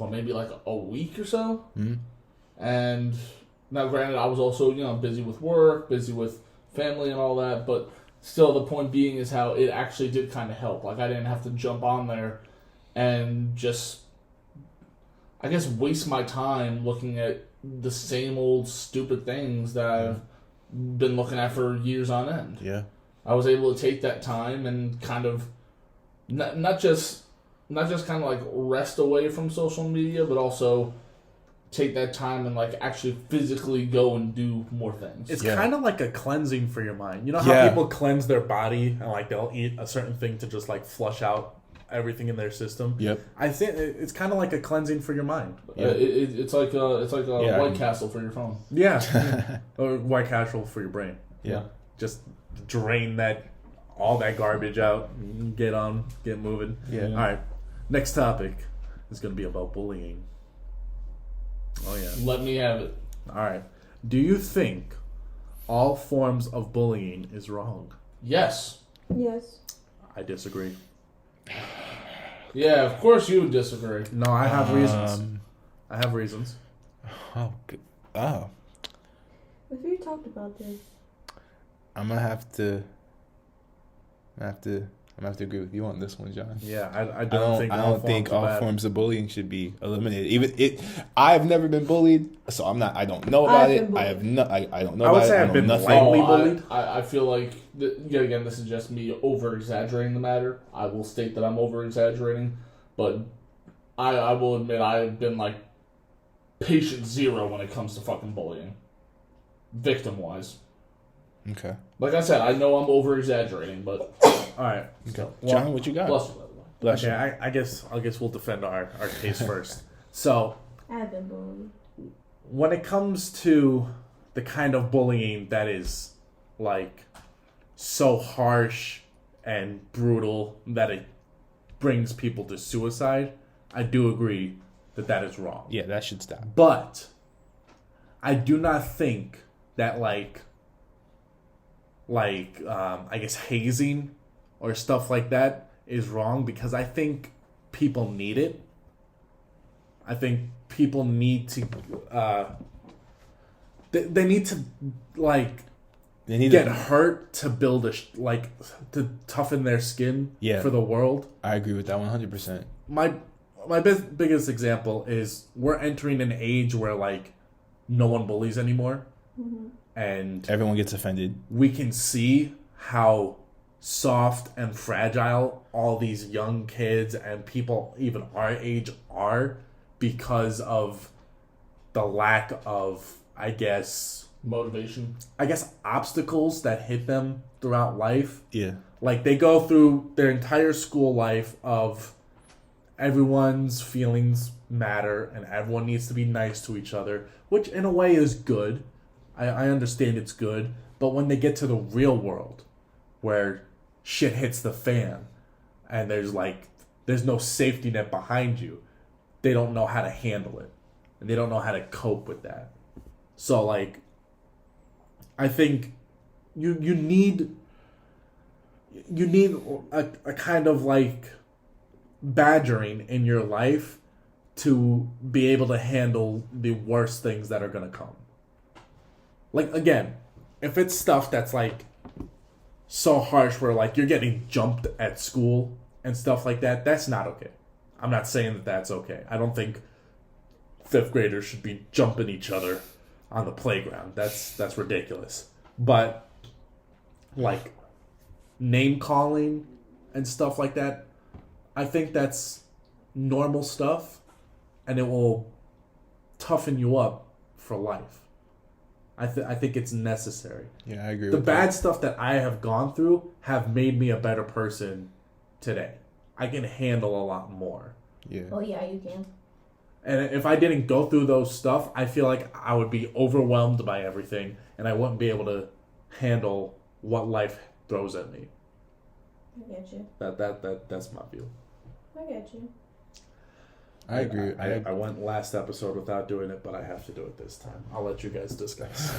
maybe like a week or so. And now, granted, I was also busy with work, busy with family and all that, but still, the point being is how it actually did kind of help. Like, I didn't have to jump on there and just, I guess, waste my time looking at the same old stupid things that I've been looking at for years on end. Yeah. I was able to take that time and kind of not just kind of rest away from social media, but also take that time and actually physically go and do more things. It's kind of like a cleansing for your mind. You know how people cleanse their body and they'll eat a certain thing to just flush out everything in their system. Yep. I think it's kind of like a cleansing for your mind. It's like a White Castle for your phone. Yeah. Or White Castle for your brain. Yeah. Just drain all that garbage out. Get moving. Yeah. All right. Next topic is going to be about bullying. Oh yeah. Let me have it. All right. Do you think all forms of bullying is wrong? Yes. Yes. I disagree. Yeah, of course you would disagree. No, I have reasons. I have reasons. Oh, good. Oh. If you talked about this. I'm gonna have to agree with you on this one, John. Yeah, I don't think all forms of bullying should be eliminated. I've never been bullied, so I don't know about it. I don't know I about would it. say I've been lightly bullied. I feel like again, this is just me over exaggerating the matter. I will state that I'm over exaggerating, but I will admit I've been patient zero when it comes to fucking bullying. victim wise. Okay. Like I said, I know I'm over exaggerating, but All right. Okay. Well, John, what you got? bless you, by the way. Bless you. Okay, I guess we'll defend our case first. So I've been bullied. when it comes to the kind of bullying that is like so harsh and brutal that it brings people to suicide, I do agree that is wrong. Yeah, that should stop. But I do not think that I guess hazing or stuff like that is wrong, because I think people need it. I think people need to they need to They need get to, hurt to build to toughen their skin Yeah. for the world. I agree with that 100%. My biggest example is we're entering an age where no one bullies anymore, and Everyone gets offended. we can see how soft and fragile all these young kids and people even our age are because of the lack of Motivation. obstacles that hit them throughout life. Yeah. They go through their entire school life of everyone's feelings matter and everyone needs to be nice to each other, which in a way is good. I understand it's good. But when they get to the real world where shit hits the fan and there's no safety net behind you, they don't know how to handle it. And they don't know how to cope with that. So I think you need a kind of badgering in your life to be able to handle the worst things that are going to come. Again, if it's stuff that's so harsh where you're getting jumped at school and stuff like that, that's not okay. I'm not saying that that's okay. I don't think 5th graders should be jumping each other on the playground. That's ridiculous. But name calling and stuff like that, I think that's normal stuff, and it will toughen you up for life. I think it's necessary. Yeah, I agree The with bad that. stuff that I have gone through have made me a better person today. I can handle a lot more. Yeah. Oh yeah, you can. And if I didn't go through those stuff, I feel like I would be overwhelmed by everything, and I wouldn't be able to handle what life throws at me. I get you. That's my view. I get you. I agree. I went last episode without doing it, but I have to do it this time. I'll let you guys discuss.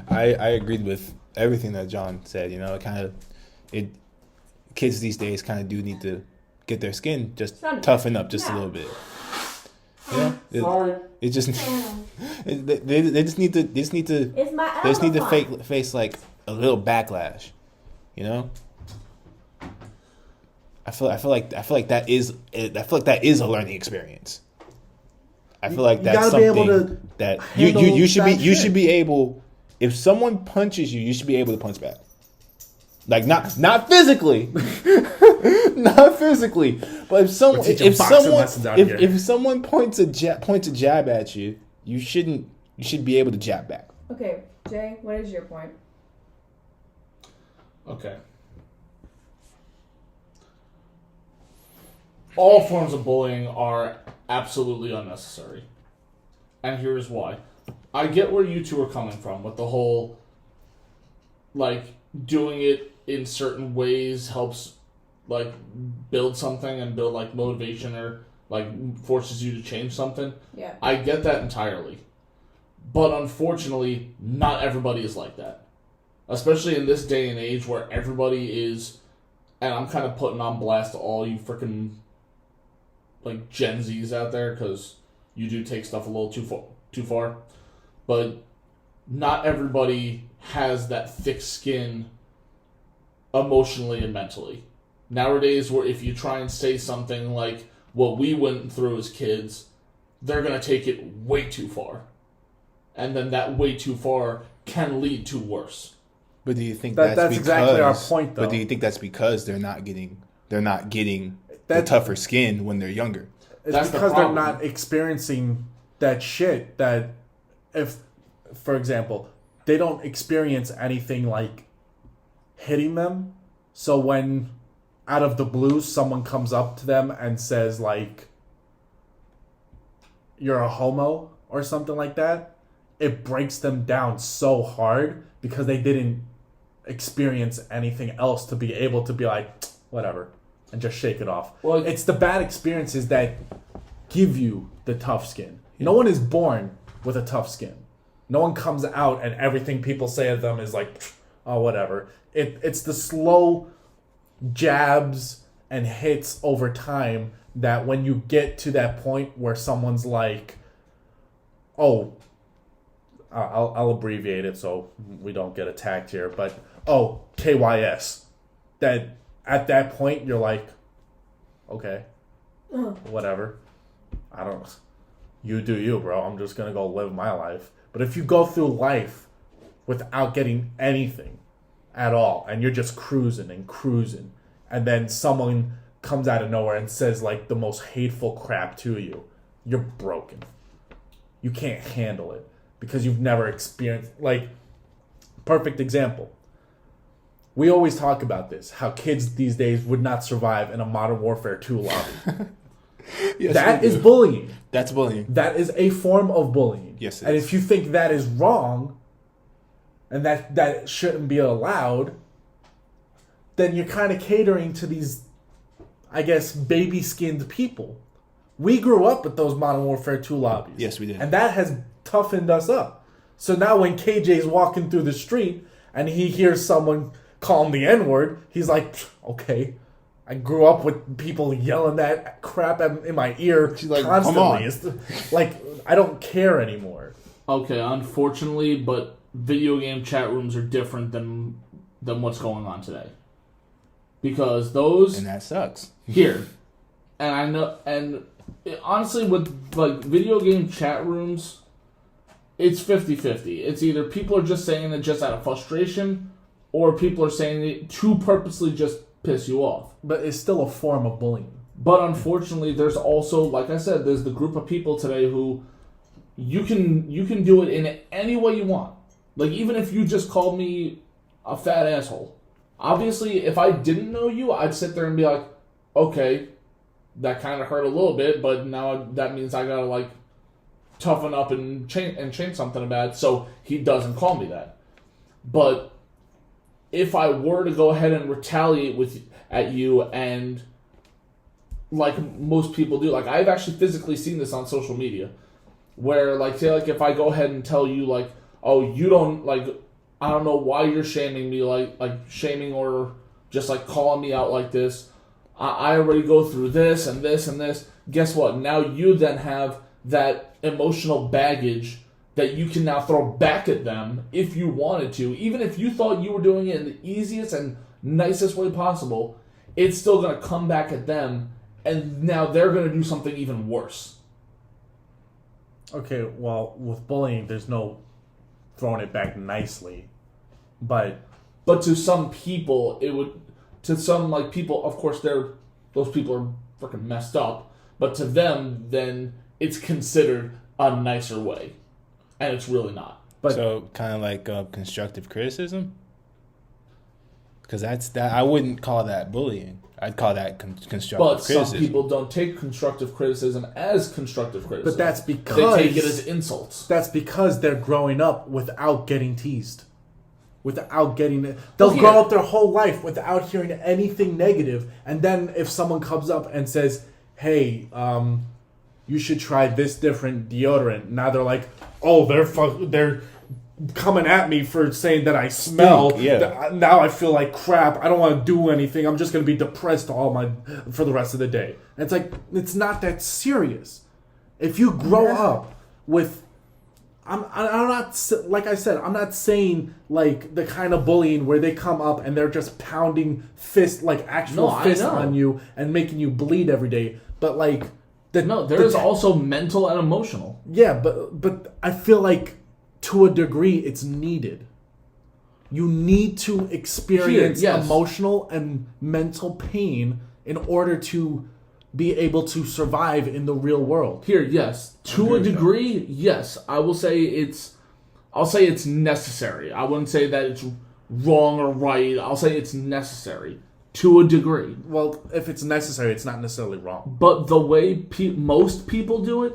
I agreed with everything that John said. Kids these days kind of do need to get their skin just toughen up just a little bit. Sorry. It just they just need to It's my they just need to alpha. face a little backlash, I feel like that is a learning experience. I feel like You that's gotta be something able to that handle you should that you shit. should be able. If someone punches you, you should be able to punch back. Not physically, not physically, but if someone We're teaching boxing lessons out here. if someone points a jab at you, you should be able to jab back. Okay, Jay, what is your point? Okay. All forms of bullying are absolutely unnecessary. And here's why. I get where you two are coming from with the whole, doing it in certain ways helps, build something and build, motivation or, forces you to change something. Yeah. I get that entirely. But unfortunately, not everybody is like that. Especially in this day and age where everybody is, and I'm kind of putting on blast to all you freaking, Gen Zs out there, because you do take stuff a little too far. But not everybody has that thick skin emotionally and mentally. Nowadays, where if you try and say something like what we went through as kids, they're going to take it way too far. And then that way too far can lead to worse. But do you think That's that's exactly our because- point, though. But do you think that's because they're not getting the That- tougher skin when they're younger? It's That's the because they're problem. not experiencing that shit that if, for example, they don't experience anything like hitting them. So when out of the blue someone comes up to them and says like, you're a homo or something like that, it breaks them down so hard because they didn't experience anything else to be able to be like, whatever, and just shake it off. Well, it's the bad experiences that give you the tough skin. No one is born with a tough skin. No one comes out and everything people say of them is like, oh, whatever. It's the slow jabs and hits over time that when you get to that point where someone's like, oh, I'll abbreviate it so we don't get attacked here, but oh, KYS. That at that point you're like, okay, whatever. I don't. You do you, bro. I'm just gonna go live my life. But if you go through life without getting anything at all, and you're just cruising, and then someone comes out of nowhere and says like the most hateful crap to you, you're broken. You can't handle it because you've never experienced, like, perfect example. We always talk about this, how kids these days would not survive in a Modern Warfare 2 lobby. Yes, that we is do. bullying. That's bullying. That is a form of bullying. Yes, it and is. if you think that is wrong, and that shouldn't be allowed, then you're kind of catering to these, I guess, baby-skinned people. We grew up with those Modern Warfare 2 lobbies. Yes, we did. And that has toughened us up. So now when KJ's walking through the street and he hears someone call him the N-word, he's like, okay, I grew up with people yelling that crap in my ear She's like, constantly. come on. It's like, I don't care anymore. Okay, unfortunately, but video game chat rooms are different than what's going on today. Because those And that sucks. here, and I know, and honestly, with like video game chat rooms, it's 50-50. It's either people are just saying it just out of frustration, or people are saying it to purposely just piss you off. But it's still a form of bullying. But unfortunately, there's also, like I said, there's the group of people today who you can do it in any way you want. Like, even if you just called me a fat asshole. Obviously, if I didn't know you, I'd sit there and be like, okay, that kind of hurt a little bit, but now that means I gotta, like, toughen up and change something about it so he doesn't call me that. But if I were to go ahead and retaliate at you, and like most people do, like, I've actually physically seen this on social media, where, like, say, like, if I go ahead and tell you, like, oh, you don't, like, I don't know why you're shaming me, like shaming or just, like, calling me out like this. I already go through this and this and this. Guess what? Now you then have that emotional baggage that you can now throw back at them if you wanted to. Even if you thought you were doing it in the easiest and nicest way possible, it's still going to come back at them, and now they're going to do something even worse. Okay, well, with bullying, there's no throwing it back nicely. But to some people, it would... To some, like, people, of course, those people are freaking messed up. But to them, then, it's considered a nicer way. And it's really not. But So kind of like constructive criticism? Because I wouldn't call that bullying. I'd call that constructive But criticism. some people don't take constructive criticism as constructive criticism. But that's because they take it as insults. That's because they're growing up without getting teased. Without getting it. They'll Well, grow yeah. up their whole life without hearing anything negative. And then if someone comes up and says, hey, you should try this different deodorant. Now they're like, oh, they're coming at me for saying that I smell. Yeah. Now I feel like crap. I don't want to do anything. I'm just going to be depressed for the rest of the day. And it's like, it's not that serious. If you grow up with, I'm not, like I said, I'm not saying like the kind of bullying where they come up and they're just pounding actual fists know. on you and making you bleed every day. But like, There is also mental and emotional. yeah, but I feel like to a degree it's needed. You need to experience Yes. emotional and mental pain in order to be able to survive in the real world. Here, yes. To There a you go. degree, yes. I will say it's I'll say it's necessary. I wouldn't say that it's wrong or right. I'll say it's necessary to a degree. Well, if it's necessary, it's not necessarily wrong. But the way most people do it,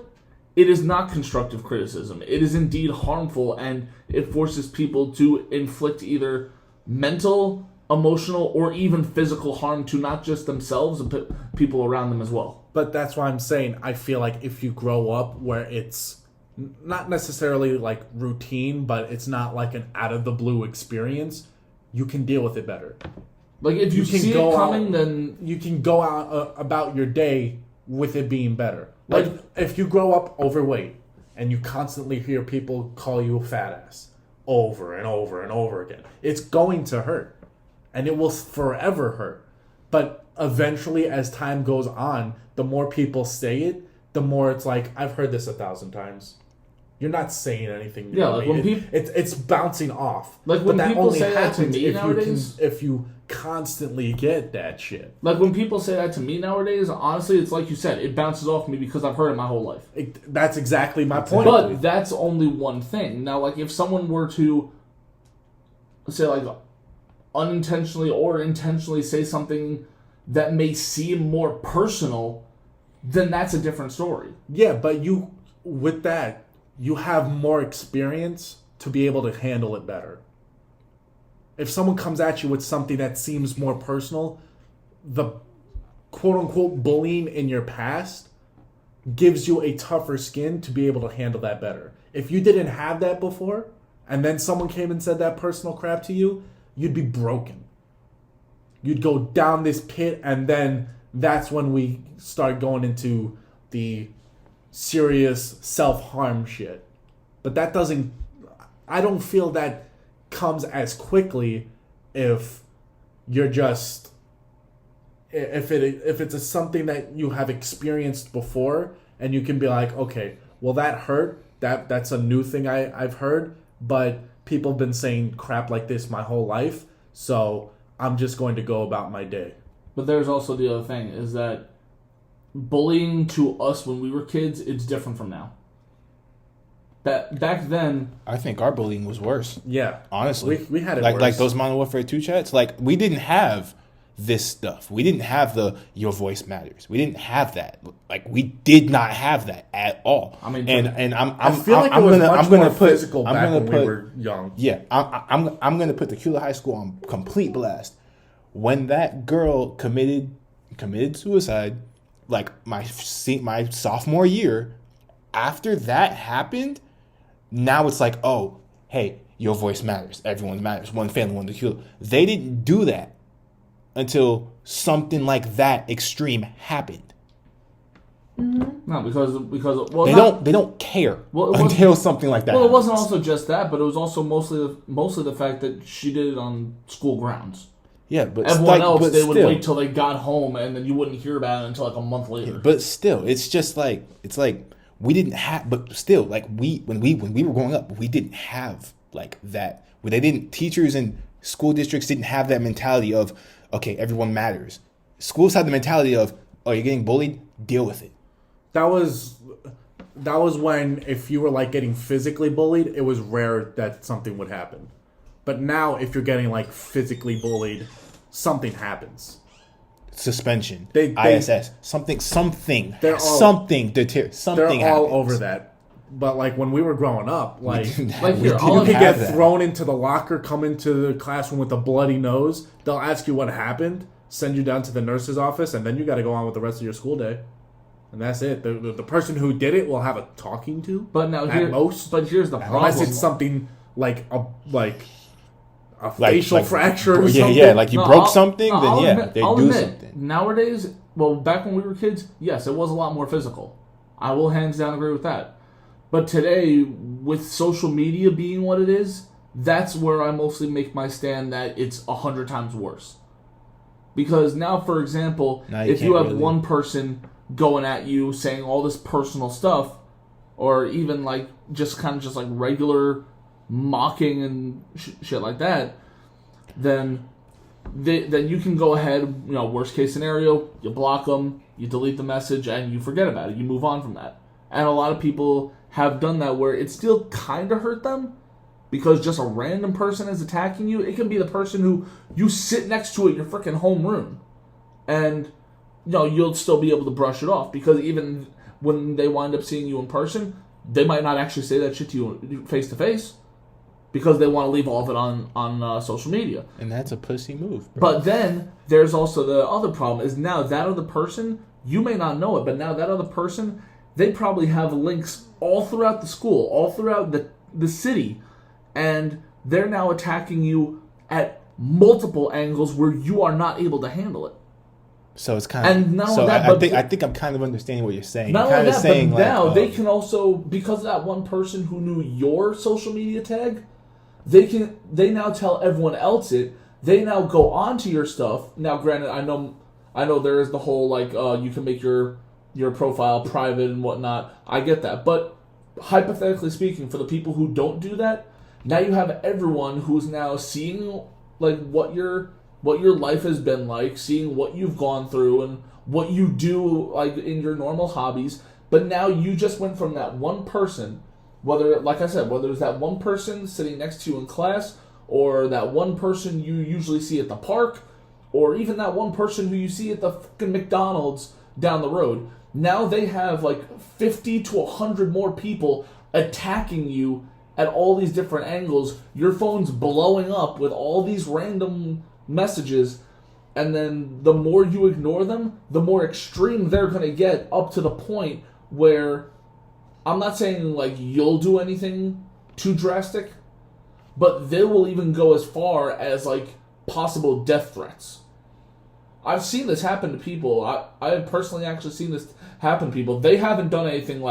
it is not constructive criticism. It is indeed harmful, and it forces people to inflict either mental, emotional, or even physical harm to not just themselves, but people around them as well. But that's why I'm saying I feel like if you grow up where it's not necessarily like routine, but it's not like an out of the blue experience, you can deal with it better. Like if you can see go it coming, out, then you can go out about your day with it being better. Like- Like if you grow up overweight and you constantly hear people call you a fat ass over and over and over again, it's going to hurt, and it will forever hurt. But eventually, as time goes on, the more people say it, the more it's like, I've heard this 1,000 times. You're not saying anything new. Yeah, to like me. when It's bouncing off. Like But when that people only say that to happens me nowadays- if you constantly get that shit. like when people say that to me nowadays, honestly, it's like you said, it bounces off me because I've heard it my whole life. That's exactly my point. But that's only one thing. Now, like if someone were to say like unintentionally or intentionally say something that may seem more personal, then that's a different story. Yeah, but with that, you have more experience to be able to handle it better. If someone comes at you with something that seems more personal, the quote-unquote bullying in your past gives you a tougher skin to be able to handle that better. If you didn't have that before, and then someone came and said that personal crap to you, you'd be broken. You'd go down this pit, and then that's when we start going into the serious self-harm shit. But that doesn't... I don't feel that comes as quickly if you're just... If it's something that you have experienced before, and you can be like, okay, well, that hurt. That's a new thing I've heard, but people have been saying crap like this my whole life, so I'm just going to go about my day. But there's also the other thing, is that bullying to us when we were kids, it's different from now. Back then... I think our bullying was worse. Yeah. Honestly. We had it like worse. Like those Modern Warfare 2 chats, like we didn't have this stuff. We didn't have the your voice matters. We didn't have that. Like we did not have that at all. I mean, and I feel like it was much more physical back when we were young. Yeah, I'm gonna put Tequila High School on complete blast. When that girl committed suicide, like my sophomore year, after that happened, now it's like, oh, hey, your voice matters. Everyone matters. One family, one tequila. They didn't do that until something like that extreme happened. No, because they don't care until something like that. Well, it happens. wasn't also just that, but it was also mostly the fact that she did it on school grounds. Yeah, but everyone else but they still, would wait till they got home, and then you wouldn't hear about it until like a month later. But still, it's like we didn't have. But still, like when we were growing up, we didn't have like that. They didn't. Teachers and school districts didn't have that mentality of, okay, everyone matters. Schools had the mentality of, oh, you're getting bullied, deal with it. That was when, if you were like getting physically bullied, it was rare that something would happen. But now, if you're getting like physically bullied, something happens. Suspension, They ISS, something. They're all over that. But like when we were growing up, like here, you all could have get that. thrown into the locker, come into the classroom with a bloody nose. They'll ask you what happened, send you down to the nurse's office, and then you got to go on with the rest of your school day. And that's it. The person who did it will have a talking to. But now at most. But here's the problem. Unless it's something like a facial fracture or yeah, something. Yeah, like you broke something, then I'll yeah, admit, they I'll do admit, something. Nowadays, well, back when we were kids, yes, it was a lot more physical. I will hands down agree with that. But today, with social media being what it is, that's where I mostly make my stand that it's 100 times worse. Because now, for example, if you have one person going at you saying all this personal stuff, or even like just kind of just like regular mocking and shit like that, then you can go ahead, worst case scenario, you block them, you delete the message, and you forget about it. You move on from that. And a lot of people have done that where it still kind of hurt them, because just a random person is attacking you. It can be the person who you sit next to at your freaking homeroom, and you'll still be able to brush it off, because even when they wind up seeing you in person, they might not actually say that shit to you face to face, because they want to leave all of it on social media. And that's a pussy move, bro. But then there's also the other problem is now that other person, you may not know it, but now that other person, they probably have links all throughout the school, all throughout the city, and they're now attacking you at multiple angles where you are not able to handle it. So it's kind of, and not only so that, I think I'm kind of understanding what you're saying. Not You're only kind of that, saying but like, now they can also, because of that one person who knew your social media tag, they now tell everyone else it. They now go onto your stuff. Now, granted, I know there is the whole you can make your profile private and whatnot. I get that, but hypothetically speaking, for the people who don't do that, now you have everyone who's now seeing what your life has been like, seeing what you've gone through and what you do in your normal hobbies. But now you just went from that one person, whether it's that one person sitting next to you in class, or that one person you usually see at the park, or even that one person who you see at the fucking McDonald's down the road. Now they have 50 to 100 more people attacking you at all these different angles. Your phone's blowing up with all these random messages, and then the more you ignore them, the more extreme they're going to get, up to the point where, I'm not saying you'll do anything too drastic, but they will even go as far as possible death threats. I've seen this happen to people. I have personally actually seen this happen to people. They haven't done anything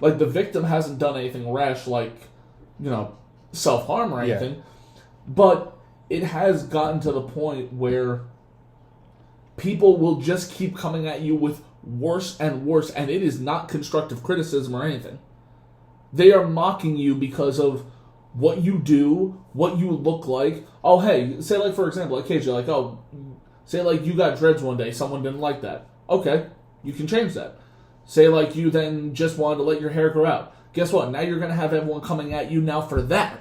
the victim hasn't done anything rash self-harm or anything. Yeah. But it has gotten to the point where people will just keep coming at you with worse and worse, and it is not constructive criticism or anything. They are mocking you because of what you do, what you look like. Oh, hey, say for example, occasionally say you got dreads one day, someone didn't like that. Okay, you can change that. Say you then just wanted to let your hair grow out. Guess what? Now you're going to have everyone coming at you now for that.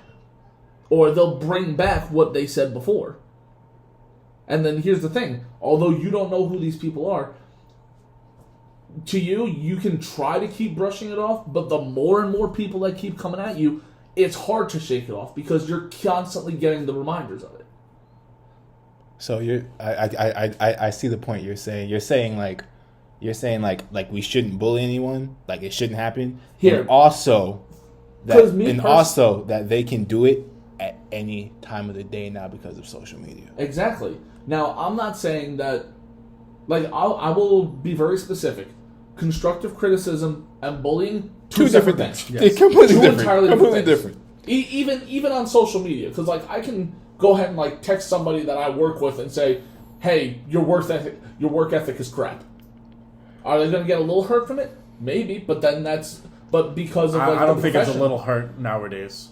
Or they'll bring back what they said before. And then here's the thing. Although you don't know who these people are, to you can try to keep brushing it off, but the more and more people that keep coming at you, it's hard to shake it off because you're constantly getting the reminders of it. So I see the point you're saying. You're saying we shouldn't bully anyone, it shouldn't happen. Here. And also that they can do it at any time of the day now because of social media. Exactly. Now, I'm not saying that I will be very specific. Constructive criticism and bullying, two different things. Yes. They're completely different. Completely different. Even on social media, because I can go ahead and text somebody that I work with and say, "Hey, your work ethic is crap." Are they going to get a little hurt from it? Maybe, but because of I don't think it's a little hurt nowadays.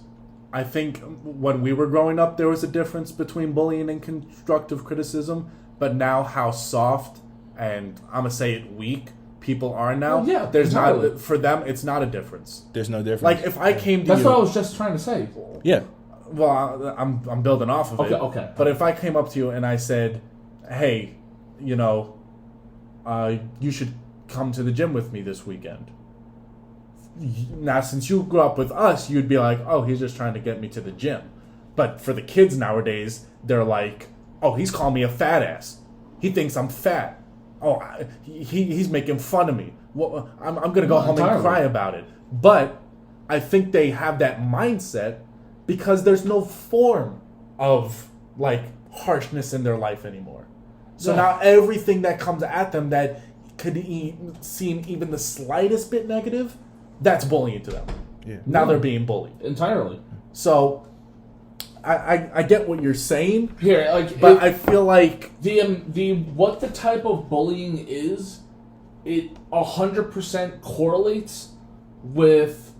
I think when we were growing up, there was a difference between bullying and constructive criticism, but now how soft and I'm gonna say it weak people are now. Yeah, there's entirely. not for them. It's not a difference. There's no difference. If I came to that's you, what I was just trying to say. Yeah. Well, I'm building off of it. Okay. But if I came up to you and I said, "Hey, you should come to the gym with me this weekend." Now, since you grew up with us, you'd be like, "Oh, he's just trying to get me to the gym." But for the kids nowadays, they're like, "Oh, he's calling me a fat ass. He thinks I'm fat. Oh, he's making fun of me. Well, I'm going to go home and cry about it." But I think they have that mindset because there's no form of harshness in their life anymore. So now everything that comes at them that could seem even the slightest bit negative, that's bullying to them. Yeah. Now they're being bullied Entirely. So I get what you're saying here, I feel like what the type of bullying is, it 100% correlates with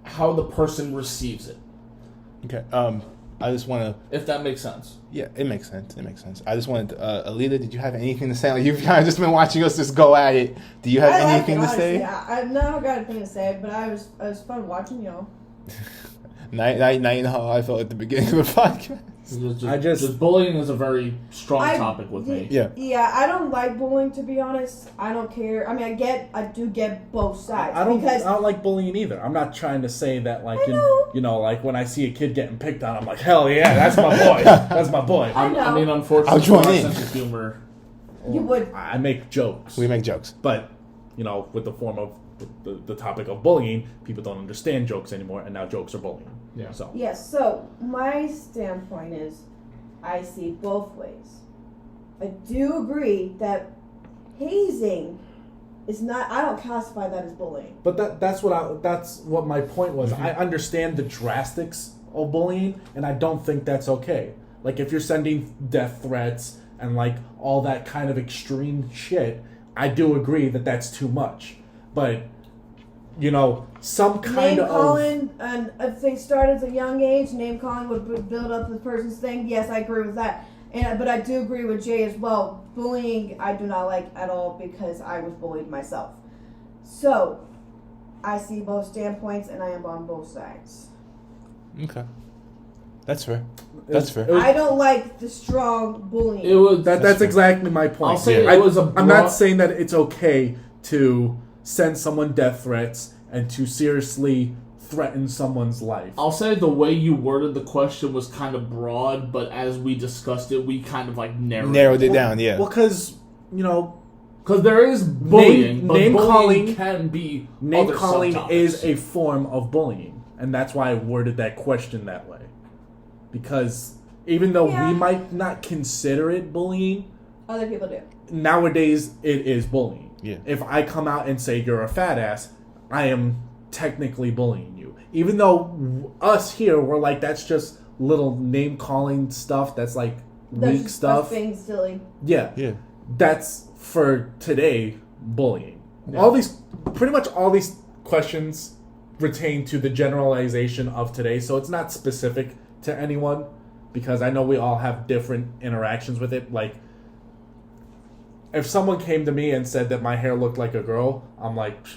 how the person receives it. Okay. I just want to... If that makes sense. Yeah, it makes sense. I just wanted to... Alita, did you have anything to say? You've kind of just been watching us just go at it. Do you have anything to say? I don't got anything to say, but I was fun watching y'all. Now you know how I felt at the beginning of the podcast. Just bullying is a very strong topic with me. Yeah. Yeah, I don't like bullying, to be honest. I don't care. I mean, I do get both sides. I don't because like bullying either. I'm not trying to say that like know. you know, like when I see a kid getting picked on, I'm like, hell yeah, that's my boy. That's my boy. I know. I mean, I'll unfortunately, join our in. sense of humor. you would. I make jokes. We make jokes. But, you know, with the form of the topic of bullying, people don't understand jokes anymore, and now jokes are bullying. Yeah. So Yes, so my standpoint is I see both ways. I do agree that hazing is not, I don't classify that as bullying. But that's what my point was. I understand the drastics of bullying, and I don't think that's okay. Like if you're sending death threats and like all that kind of extreme shit, I do agree that that's too much. But you know, some kind Name of calling, and if they start at a young age, name calling would build up the person's thing. Yes, I agree with that. But I do agree with Jay as well. Bullying, I do not like at all because I was bullied myself. So, I see both standpoints and I am on both sides. Okay. That's fair. That's fair. I don't like the strong bullying. It was that's exactly my point. I'll say Yeah. it was a I'm not broad- saying that it's okay to send someone death threats and to seriously threaten someone's life. I'll say the way you worded the question was kind of broad, but as we discussed it, we kind of like Narrowed it down, yeah. Well, because you know, Because there is bullying, but name bullying calling- can be name other calling subtopics. is a form of bullying, and that's why I worded that question that way. Because even though Yeah. we might not consider it bullying, Other people do. nowadays it is bullying. Yeah. If I come out and say you're a fat ass, I am technically bullying you. Even though us here, we're like, that's just little name calling stuff. That's like weak That's stuff. being silly. Yeah. Yeah. That's for today bullying. Pretty much all these questions pertain to the generalization of today. So it's not specific to anyone because I know we all have different interactions with it. Like, if someone came to me and said that my hair looked like a girl, I'm like, psh,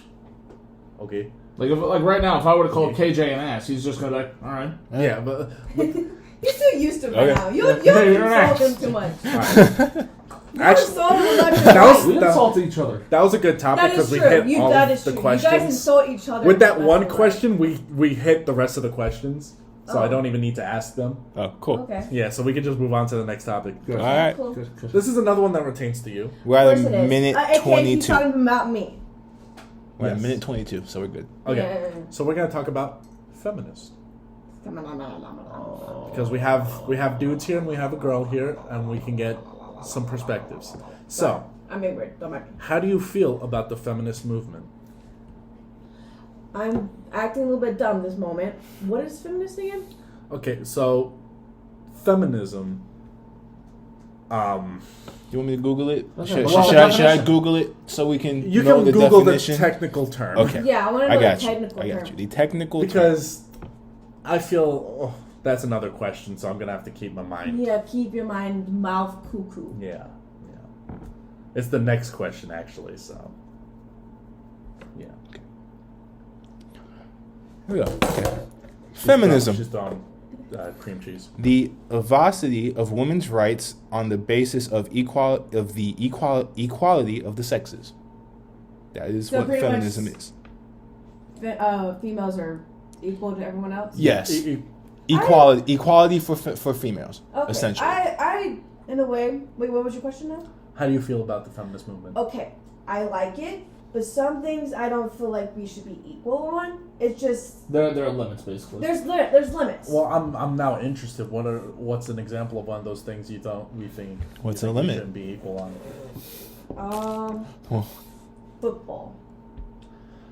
okay. like right now, if I were to call KJ an ass, he's just gonna be like, all right. Yeah, but You're too used to it Okay. now. You Hey, you're insult right. him too much. actually, Insult him much. that was- We insult each other. that was a good topic That because is we true. hit all That of is the true. questions. You guys insult each other. With that That's one all right. question, we hit the rest of the questions, so I Oh. don't even need to ask them. Oh, cool. Okay. Yeah, so we can just move on to the next topic. All right. Cool. Good. This is another one that pertains to you. We're Of course at it a is. minute AKA, keep 22. talking about me. We're at Yes. minute 22, so we're good. Okay, Yeah. so we're gonna talk about feminists because we have dudes here and we have a girl here, and we can get some perspectives. So, I'm ignorant. Don't mind me. how do you feel about the feminist movement? I'm acting a little bit dumb this moment. What is feminist again? Okay, so feminism. You want me to Google it? Okay. Should, Well, should the I, should I definition- Google it so we can You know can the Google definition? the technical term. Okay. Yeah, I want to I know got the you. technical I got term. you. The technical term. Because I feel that's another question, so I'm gonna have to keep my mind. Yeah, keep your mouth cuckoo. Yeah. It's the next question actually. So, yeah. Here we go. Okay. Feminism. She's throwing cream cheese. The avocity of women's rights on the basis of equality of the sexes. That is So what pretty much- feminism is. Females are equal to everyone else. Yes, E- equality for females, Okay. essentially. I, in a way. Wait, what was your question now? How do you feel about the feminist movement? Okay, I like it, but some things I don't feel like we should be equal on. It's just There are limits, basically. there's limits. Well, I'm now interested. What's an example of one of those things you think? What's you the think we limit? shouldn't be equal on. Oh. Football.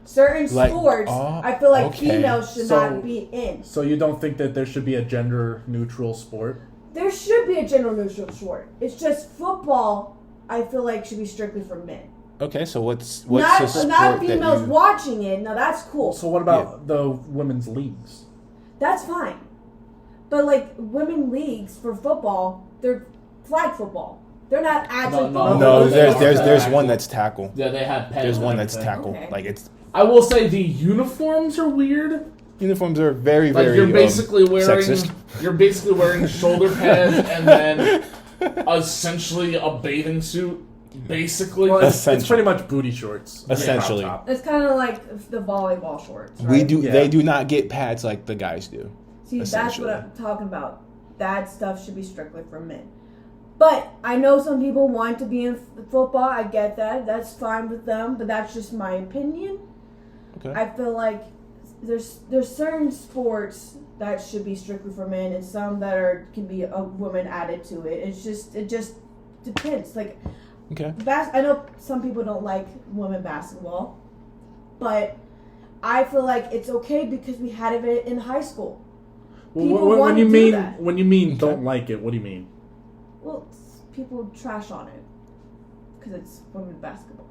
Certain Like, sports, oh, I feel like okay. females should So- not be in. So you don't think that there should be a gender neutral sport? There should be a gender neutral sport. It's just football. I feel like should be strictly for men. Okay, so what's a Not sport not that females you... watching it. Now that's cool. So what about the women's leagues? That's fine. But like women leagues for football, they're flag football. They're not actually No, football. No, They're there's flag. one that's tackle. Yeah, they have pens. There's and one that's everything. tackle. Okay. Like it's I will say the uniforms are weird. uniforms are very, Like very you're basically wearing sexist. you're basically wearing shoulder pads and then essentially a bathing suit. Basically, Well, it's Essentially. pretty much booty shorts. Essentially. Crop top. It's kind of like the volleyball shorts. Right? We do. Yeah. They do not get pads like the guys do. See, that's essentially. what I'm talking about. That stuff should be strictly for men. But I know some people want to be in football. I get that. That's fine with them. But that's just my opinion. Okay. I feel like there's certain sports that should be strictly for men, and some that can be a woman added to it. It just depends. Like, Okay. I know some people don't like women basketball, but I feel like it's okay because we had it in high school. People When want you to do mean that. when you mean Okay. don't like it, what do you mean? Well, people trash on it because it's women basketball.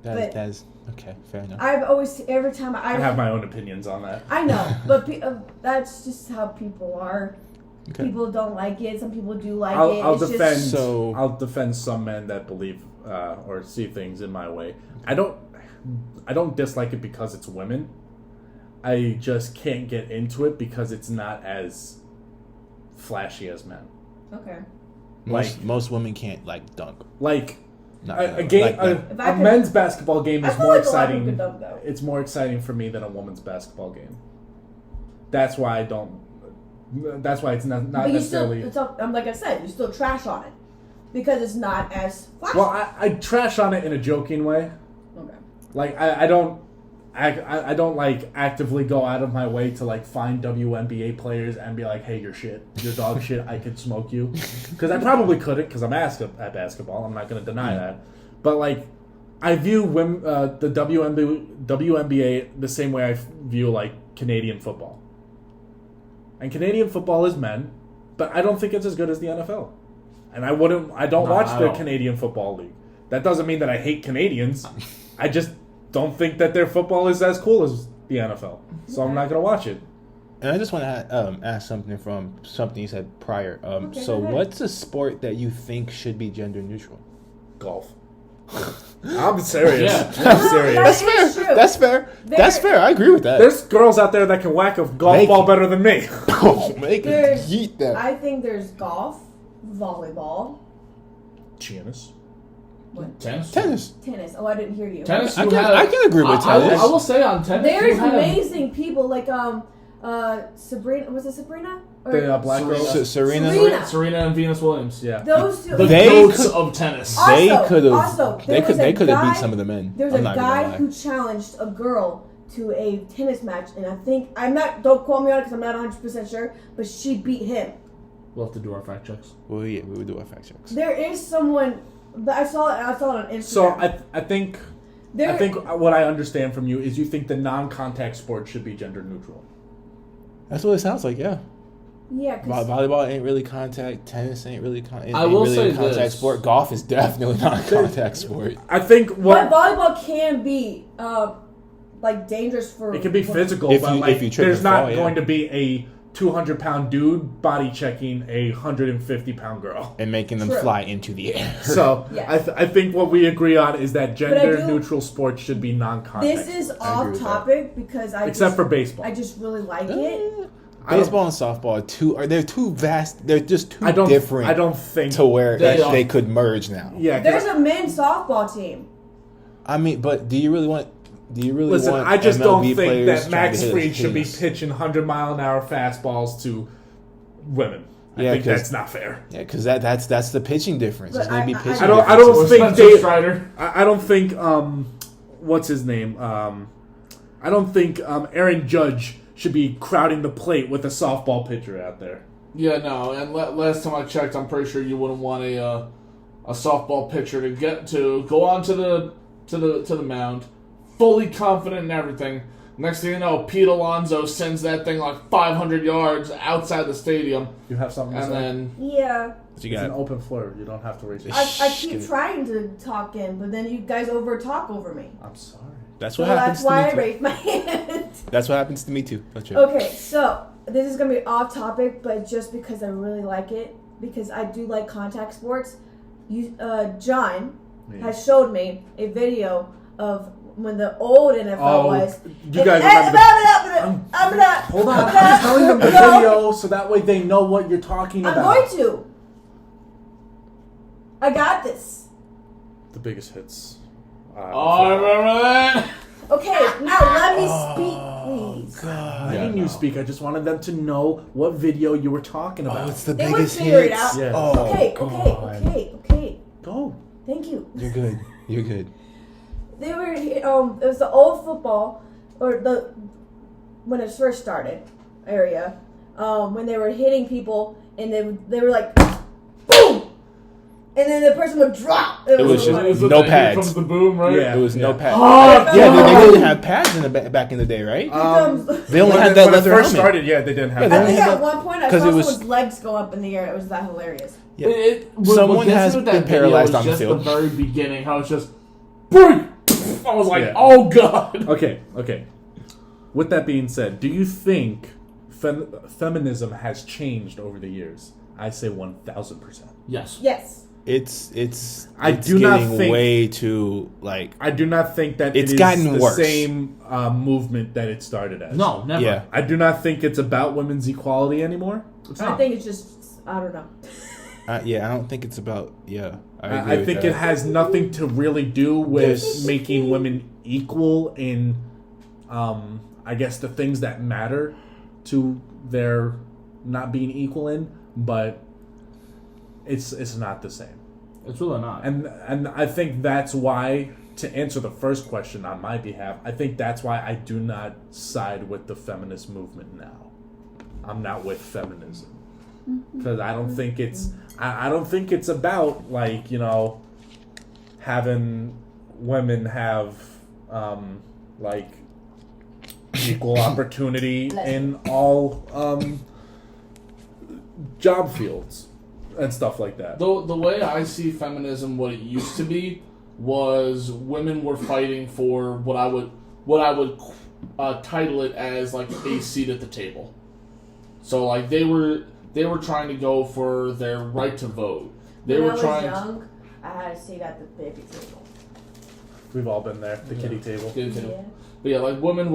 But- That's okay. Fair enough. I've always every time I have my own opinions on that. I know, but that's just how people are. Okay. People don't like it. Some people do like it. I'll It's defend. Just, So- I'll defend some men that believe or see things in my way. I don't dislike it because it's women. I just can't get into it because it's not as flashy as men. okay. Most women can't like dunk. Like Not a really. game, Like that. If I a could- men's basketball game I is feel more like a lot of people exciting. could dunk, though. It's more exciting for me than a woman's basketball game. That's why I don't. That's why it's not But you still, necessarily. like I said, you still trash on it because it's not as flashy. Well, I trash on it in a joking way. Okay. Like I don't like actively go out of my way to like find WNBA players and be like, hey, you're shit, you're dog shit. I could smoke you, because I probably couldn't, because I'm ass at basketball. I'm not going to deny that. But like, I view the WNBA the same way I view like Canadian football. And Canadian football is men, but I don't think it's as good as the NFL. And I don't watch I the don't. Canadian Football League. That doesn't mean that I hate Canadians. I just don't think that their football is as cool as the NFL. So I'm not going to watch it. And I just want to ask something from something you said prior. Okay, So, go ahead. what's a sport that you think should be gender neutral? Golf. I'm serious. Yeah. I'm serious. That's fair. True. That's fair. That's fair. I agree with that. There's girls out there that can whack a golf Make ball it. better than me. Oh, make it There's- yeet that. I think there's golf, volleyball, Tennis. Tennis. tennis. Oh, I didn't hear you. Tennis. I you can- have- I can agree with I tennis. will say on tennis. There's you have amazing people like Sabrina. Was it Sabrina? Or The black girl. Serena. Serena and Venus Williams. Yeah. those two. The They goats could- of tennis. They Also- could also, have. there was a They could have guy- beat some of the men. There's I'm a not guy gonna lie. who challenged a girl to a tennis match, and I think don't quote me on it because I'm not 100% sure, but she beat him. We'll have to do our fact checks. Well, yeah, we would do our fact checks. There is someone, but I saw it on Instagram. So I think There- I think what I understand from you is you think the non-contact sport should be gender neutral. That's what it sounds like. Yeah. yeah, 'cause Volleyball ain't really contact. Tennis ain't really I will really say a contact this. sport. Golf is definitely not a contact sport. I think but what volleyball can be like dangerous for. it can be physical, If but you- like if you trip there's and not fall, yeah. going to be a 200-pound dude body checking a 150-pound girl. And making them True. fly into the air. So Yes. I think what we agree on is that I gender do- neutral sports should be non-contact. This is agree off with that. topic because except for baseball. I just really like it. Baseball and softball they're too vast. They're just too different. I don't think to where They are. they could merge now. Yeah, 'cause There's a men's softball team. I mean, but do you really want? listen, want I just MLB don't think players that trying Max to hit Fried should be us? pitching 100-mile-an-hour fastballs to women. Yeah, I think 'cause- that's not fair. Yeah, because that's the pitching difference. There's But gonna be I pitching. I don't differences. think Spencer they- Strider. I don't think what's his name? I don't think Aaron Judge should be crowding the plate with a softball pitcher out there. Yeah, no. And last time I checked, I'm pretty sure you wouldn't want a softball pitcher to go onto the mound, fully confident in everything. Next thing you know, Pete Alonso sends that thing like 500 yards outside the stadium, You have something to and say? then Yeah, What you It's an got? open floor. You don't have to raise your I Shh, give keep it- trying to talk in, but then you guys over talk over me. I'm sorry. That's So what happens that's why I to me too. raised my hand. That's what happens to me too. That's it. Okay, so this is gonna be off topic, but just because I really like it, because I do like contact sports. John has showed me a video of when the old NFL was. You guys remember? Hold on, I'm telling them the video so that way they know what you're talking about. I'm going to. I got this. The biggest hits. I remember that. Okay, now let me speak, please. God. Why didn't you speak? I just wanted them to know what video you were talking about. Oh, it's the They would biggest figure it hits. out. Yeah. Oh, Okay. Go. Thank you. You're good. You're good. They were it was the old football or when it first started area when they were hitting people and they were like boom, and then the person would drop. It was funny. just no pads. From the boom, right? Yeah. It was no pads. Oh, Yeah, God. they didn't have pads in the back in the day, right? They only When had it- that when it leather first helmet. started, yeah, they didn't have. Yeah, they I that. only think had at one point I 'cause saw it was- someone's legs go up in the air. It was that hilarious. Yeah. What Someone gets has me with that been video paralyzed is on the just field. the very beginning, how it's just break. I was like, Yeah. oh god. Okay. With that being said, do you think feminism has changed over the years? I say 1,000%. Yes. Yes. It's I it's do not getting think- way too like I do not think that It's it is gotten the worse. same movement that it started as. No, never. yeah. I do not think it's about women's equality anymore. It's I not. think it's just I don't know. Yeah, I don't think it's about agree I with think that. it has nothing to really do with There's- making women equal in, I guess, the things that matter to their not being equal in, but it's not the same. It's really not. And I think that's why, to answer the first question on my behalf, I think that's why I do not side with the feminist movement now. I'm not with feminism. Because I don't think it's I don't think it's about like, having women have like equal opportunity in all job fields and stuff like that. The way I see feminism, what it used to be, was women were fighting for what I would title it as like a seat at the table. So like they were trying to go for their right to vote. They when were I was trying. young, I had a seat at the baby table. We've all been there, the kitty table. Yeah. But yeah, like women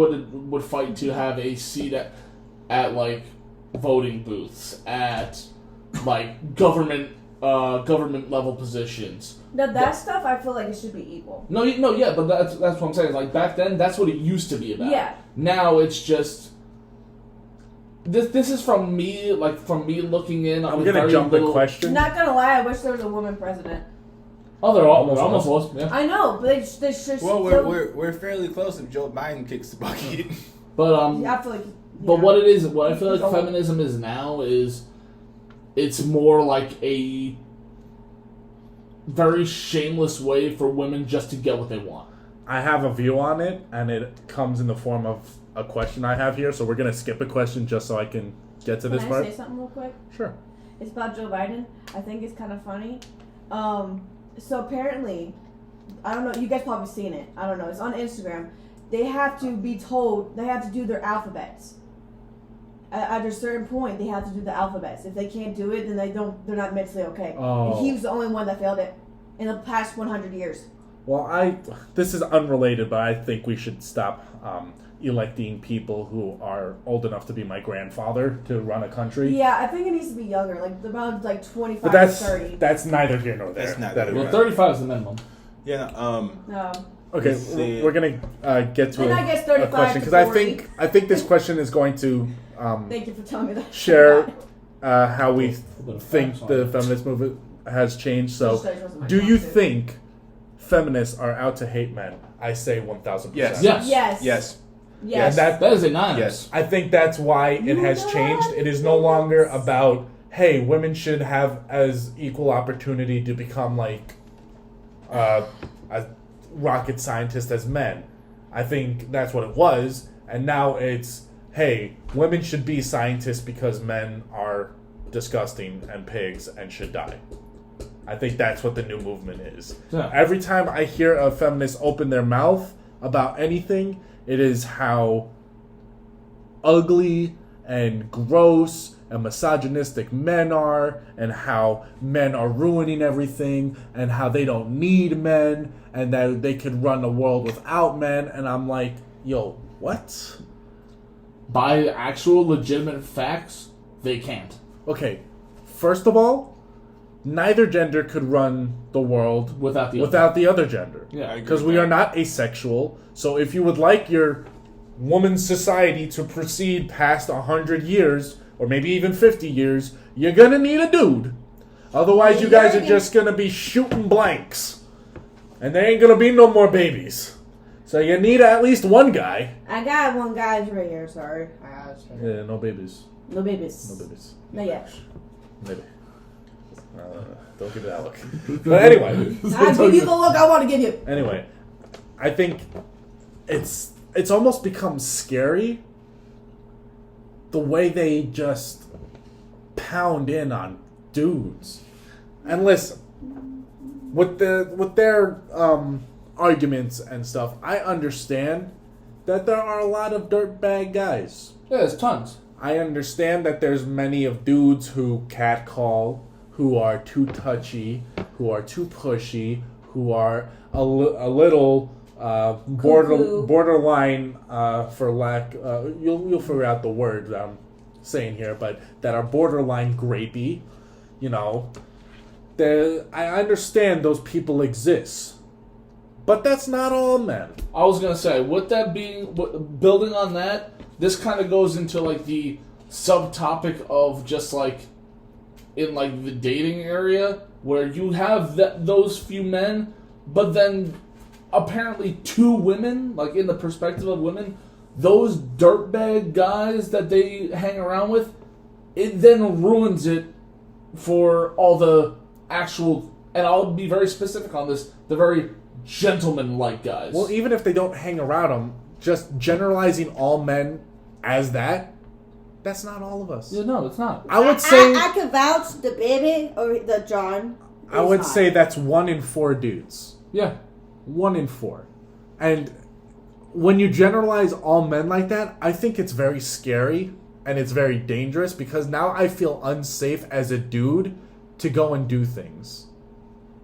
would fight to have a seat at like voting booths, at like government level positions. Now that stuff, I feel like it should be equal. No, yeah, but that's what I'm saying. Like back then, that's what it used to be about. Yeah. Now it's just this is from me looking in. I'm gonna jump the question. Not gonna lie, I wish there was a woman president. Oh, they're Almost almost was. Yeah. I know, but they should. Well, still, we're fairly close if Joe Biden kicks the bucket. But I feel like. But yeah. what it is, what I feel It's like old. feminism is now is, it's more like a very shameless way for women just to get what they want. I have a view on it, and it comes in the form of a question I have here. So we're gonna skip a question just so I can get to Can this I part. say something real quick? Sure. It's about Joe Biden. I think it's kind of funny. So apparently, I don't know. You guys probably seen it. I don't know. It's on Instagram. They have to be told. They have to do their alphabets. At a certain point, they have to do the alphabets. If they can't do it, then they're not mentally okay. Oh. And he was the only one that failed it in the past 100 years. Well, this is unrelated, but I think we should stop electing people who are old enough to be my grandfather to run a country. Yeah, I think it needs to be younger, like around like 25 But to 30. that's neither here nor there. That's not That there. is- Well, 35 is the minimum. Yeah. No. Okay, Let's see. we're gonna get to Then I guess 35 question to because 40. I think this question is going to Thank you for telling me that. share how we bit of think facts on the it. feminist movement has changed. So, Just wasn't my do you top two. think feminists are out to hate men? I say 1,000%. Yes. Yes. Yes. Yes. Yes. And That is anonymous. Yes. I think that's why it has changed. It is no longer about, hey, women should have as equal opportunity to become like a rocket scientist as men. I think that's what it was. And now it's, hey, women should be scientists because men are disgusting and pigs and should die. I think that's what the new movement is. Yeah. Every time I hear a feminist open their mouth about anything, it is how ugly and gross and misogynistic men are, and how men are ruining everything, and how they don't need men, and that they could run a world without men. And I'm like, yo, what? By actual legitimate facts, they can't. Okay, first of all, neither gender could run the world Without the without the other gender. Yeah, I agree Because with we that. are not asexual. So if you would like your woman's society to proceed past 100 years, or maybe even 50 years, you're going to need a dude. Otherwise, you guys are just going to be shooting blanks. And there ain't going to be no more babies. So you need at least one guy. I got one guy's right here. Sorry. Yeah, no babies. No babies. No babies. Not yet. Maybe. Don't give it that look. But anyway. I give you the look I want to give you. Anyway, I think it's almost become scary the way they just pound in on dudes. And listen, with their arguments and stuff, I understand that there are a lot of dirtbag guys. Yeah, there's tons. I understand that there's many of dudes who catcall, who are too touchy, who are too pushy, who are a little Cuckoo. borderline, for lack, you'll figure out the word that I'm saying here, but that are borderline grapey. You know, I understand those people exist, but that's not all men. I was gonna say, with that being, building on that, this kind of goes into like the subtopic of just like in like the dating area where you have those few men, but then apparently two women, like in the perspective of women, those dirtbag guys that they hang around with, it then ruins it for all the actual, and I'll be very specific on this, the very gentleman-like guys. Well, even if they don't hang around them, just generalizing all men as that's not all of us. Yeah, no, it's not. I would say I could vouch the baby or the John. I would say that's 1 in 4 dudes. Yeah. 1 in 4. And when you generalize all men like that, I think it's very scary and it's very dangerous because now I feel unsafe as a dude to go and do things.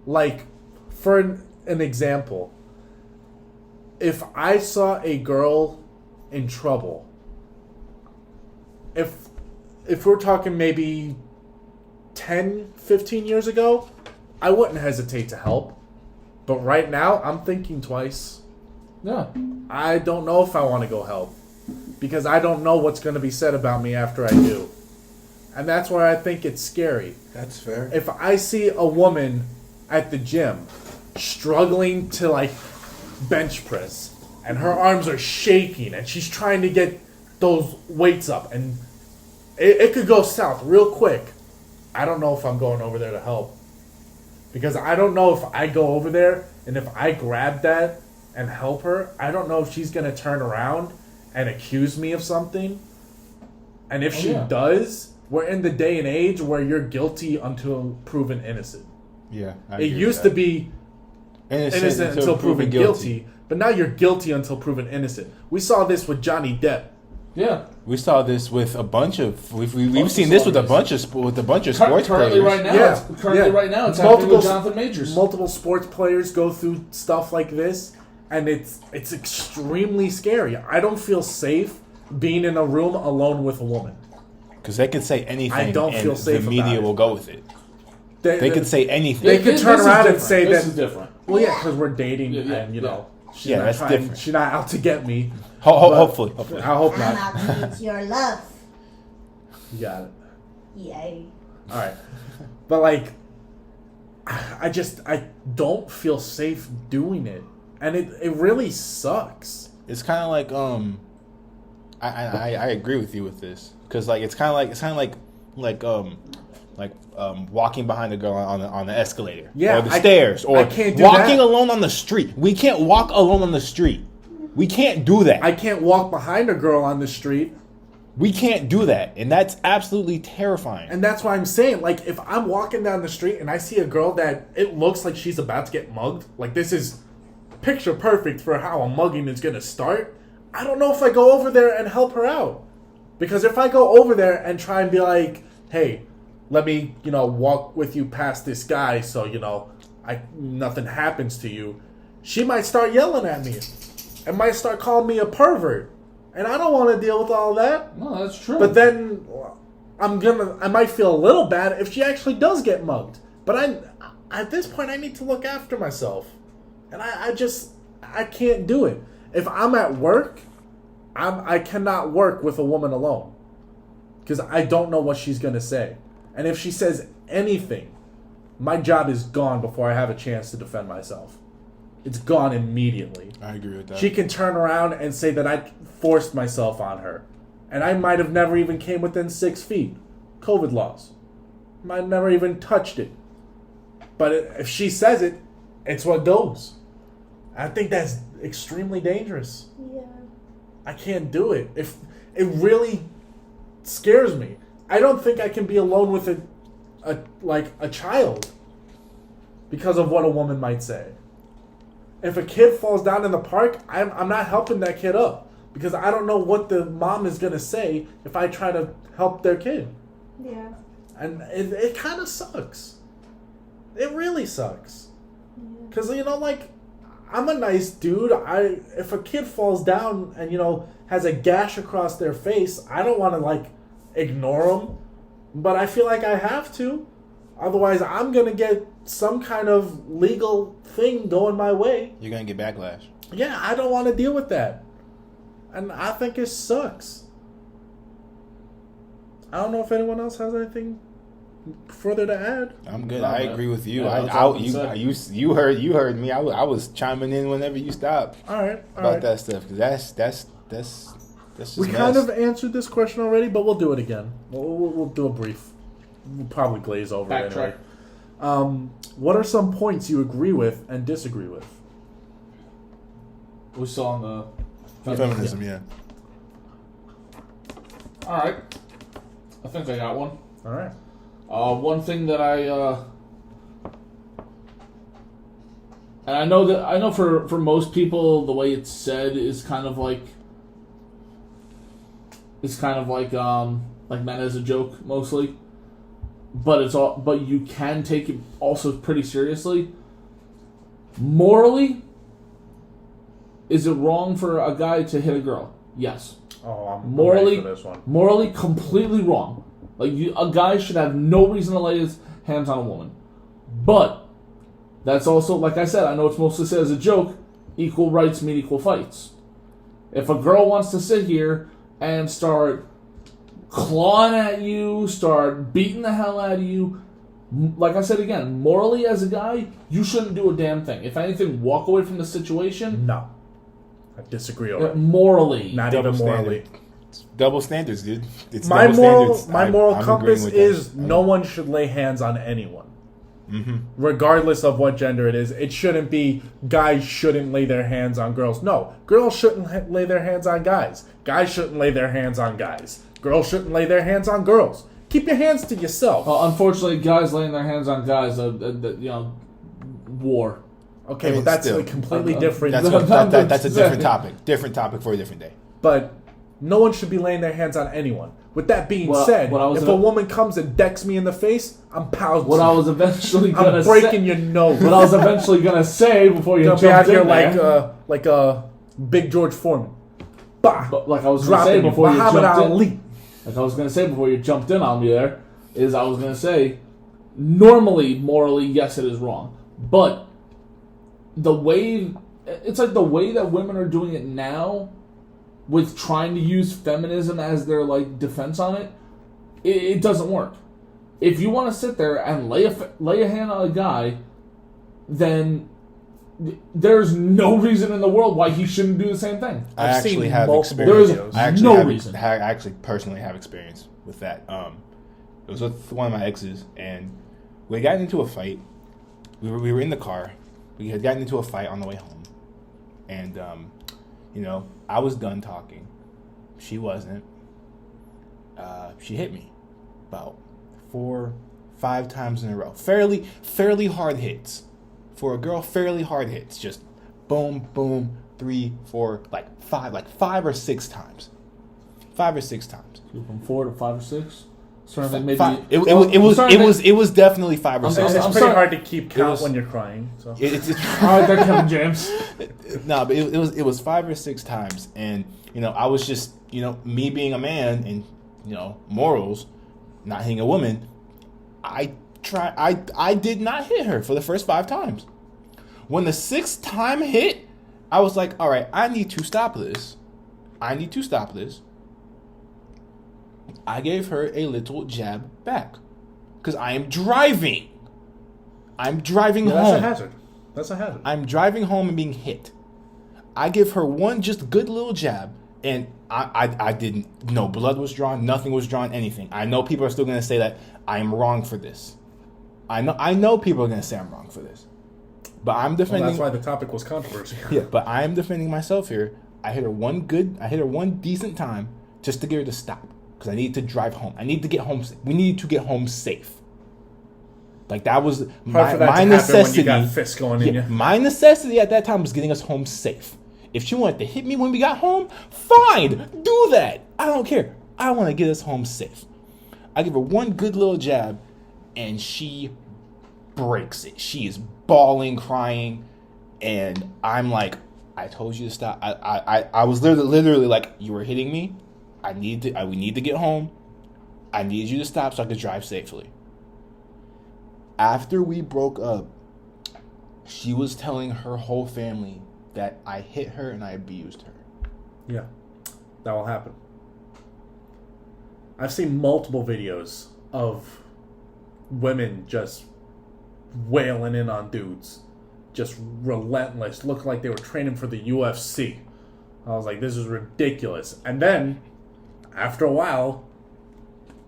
Like, for an example, if I saw a girl in trouble, if we're talking maybe 10, 15 years ago, I wouldn't hesitate to help. But right now, I'm thinking twice. Yeah. I don't know if I want to go help. Because I don't know what's going to be said about me after I do. And that's why I think it's scary. That's fair. If I see a woman at the gym struggling to, like, bench press, and her arms are shaking, and she's trying to get those weights up, and it could go south real quick, I don't know if I'm going over there to help. Because I don't know if I go over there, and if I grab that and help her, I don't know if she's going to turn around and accuse me of something. And if she does, we're in the day and age where you're guilty until proven innocent. Yeah. It used to be innocent until proven guilty, but now you're guilty until proven innocent. We saw this with Johnny Depp. Yeah. We saw this with a bunch of. We've seen this with a bunch of sports Currently players. right now, Yeah, right now, it's happening multiple with Jonathan Majors. Multiple sports players go through stuff like this, and it's extremely scary. I don't feel safe being in a room alone with a woman. Because they can say anything, I don't and feel safe the media about it. will go with it. They can say anything. They could turn This is around and different. say this that. is different. Well, yeah, because we're dating, Yeah, and you know, she's Yeah, not that's trying, different. she's not out to get me. Hopefully. I hope I'm not. out to meet your love. You got it. Yay. All right, but like, I don't feel safe doing it, and it really sucks. It's kind of like I agree with you with this because like it's kind of like walking behind a girl on the escalator, Yeah, or the stairs, or I can't do walking that. alone on the street. We can't walk alone on the street. We can't do that. I can't walk behind a girl on the street. We can't do that, and that's absolutely terrifying. And that's why I'm saying, like, if I'm walking down the street and I see a girl that it looks like she's about to get mugged, like this is picture perfect for how a mugging is going to start, I don't know if I go over there and help her out. Because if I go over there and try and be like, hey, let me, walk with you past this guy so, nothing happens to you, she might start yelling at me and might start calling me a pervert. And I don't want to deal with all that. No, that's true. But then I might feel a little bad if she actually does get mugged. But at this point, I need to look after myself. And I can't do it. If I'm at work, I cannot work with a woman alone. Because I don't know what she's going to say. And if she says anything, my job is gone before I have a chance to defend myself. It's gone immediately. I agree with that. She can turn around and say that I forced myself on her. And I might have never even came within 6 feet. COVID laws. Might have never even touched it. But if she says it, it's what goes. I think that's extremely dangerous. Yeah. I can't do it. If it really scares me. I don't think I can be alone with a child because of what a woman might say. If a kid falls down in the park, I'm not helping that kid up because I don't know what the mom is gonna say if I try to help their kid. Yeah. And it kind of sucks. It really sucks. Because, I'm a nice dude. If a kid falls down and, has a gash across their face, I don't want to, ignore them. But I feel like I have to. Otherwise, I'm going to get some kind of legal thing going my way. You're going to get backlash. Yeah, I don't want to deal with that. And I think it sucks. I don't know if anyone else has anything further to add. I'm good. No, I man. agree with you. Yeah, that's all I can say. You heard me. I was chiming in whenever you stopped All right. about that stuff because that's just We mess. kind of answered this question already, but we'll do it again. We'll do a brief. We'll probably glaze over it anyway. Backtrack. What are some points you agree with and disagree with? We're still on the Feminism, yeah. All right. I think I got one. All right. One thing that and I know for most people the way it's said is kind of like meant as a joke mostly, but you can take it also pretty seriously. Morally, is it wrong for a guy to hit a girl? Yes. Oh, I'm Morally, ready for this one. morally, completely wrong. A guy should have no reason to lay his hands on a woman. But that's also, like I said, I know it's mostly said as a joke. Equal rights mean equal fights. If a girl wants to sit here and start clawing at you, start beating the hell out of you, like I said again, morally as a guy, you shouldn't do a damn thing. If anything, walk away from the situation. No. I disagree already. Morally. Not Double even morally. Double standards, dude. It's My double moral standards. moral I'm compass agreeing with is that. no one should lay hands on anyone. Mm-hmm. Regardless of what gender it is. It shouldn't be guys shouldn't lay their hands on girls. No, girls shouldn't lay their hands on guys. Guys shouldn't lay their hands on guys. Girls shouldn't lay their hands on girls. Keep your hands to yourself. Unfortunately, guys laying their hands on guys, war. Okay, I mean, but that's still, a completely different. That's a different topic. Different topic for a different day. But no one should be laying their hands on anyone. With that being said, what I was if gonna- a woman comes and decks me in the face, I'm pouncing. What I was eventually gonna I'm breaking say, your nose. what I was eventually gonna say before you Gonna be out jumped here in there, like a Big George Foreman. Bah! but like I was gonna say Dropping you, before you Muhammad jumped in, Ali. like I was gonna say before you jumped in on me there, is I was gonna say, normally, morally, yes, it is wrong, but the way the way that women are doing it now, with trying to use feminism as their defense on it, it doesn't work. If you want to sit there and lay a hand on a guy, then there's no reason in the world why he shouldn't do the same thing. I I've actually seen have multiple experience. videos. I actually No have, reason. I actually personally have experience with that. It was with one of my exes, and we had gotten into a fight. We were in the car. We had gotten into a fight on the way home, and I was done talking. She wasn't. She hit me about 4-5 times in a row. Fairly hard hits. For a girl, fairly hard hits. Just boom, boom, 3, 4, 5 or 6 times. 5 or 6 times. From 4 to 5 or 6. Starting to think maybe Five. It was definitely 5 or I'm 6 It's times. pretty sorry. hard to keep count was- when you're crying. So It's I like that, Kevin James. no, but it was 5 or 6 times, and I was just me being a man and morals, not hitting a woman. I did not hit her for the first 5 times. When the 6th time hit, I was like, all right, I need to stop this. I gave her a little jab back because I am driving. I'm driving that's home. a hazard. That's a hazard. I'm driving home and being hit. I give her one just good little jab, and I didn't. No blood was drawn. Nothing was drawn. Anything. I know people are still going to say that I am wrong for this. I know people are going to say I'm wrong for this, but I'm Well, defending. that's why the topic was controversy. Yeah, but I am defending myself here. I hit her one decent time just to get her to stop because I needed to drive home. I need to get home. We needed to get home safe. Like that was Hard my for that to happen necessity. when you got fists going in you. My necessity at that time was getting us home safe. If she wanted to hit me when we got home, fine, do that. I don't care. I want to get us home safe. I give her one good little jab, and she breaks it. She is bawling, crying, and I'm like, I told you to stop. I was literally like, you were hitting me. We need to get home. I needed you to stop so I could drive safely. After we broke up, she was telling her whole family that I hit her and I abused her. Yeah, that will happen. I've seen multiple videos of women just wailing in on dudes. Just relentless. Looked like they were training for the UFC. I was like, this is ridiculous. And then, after a while,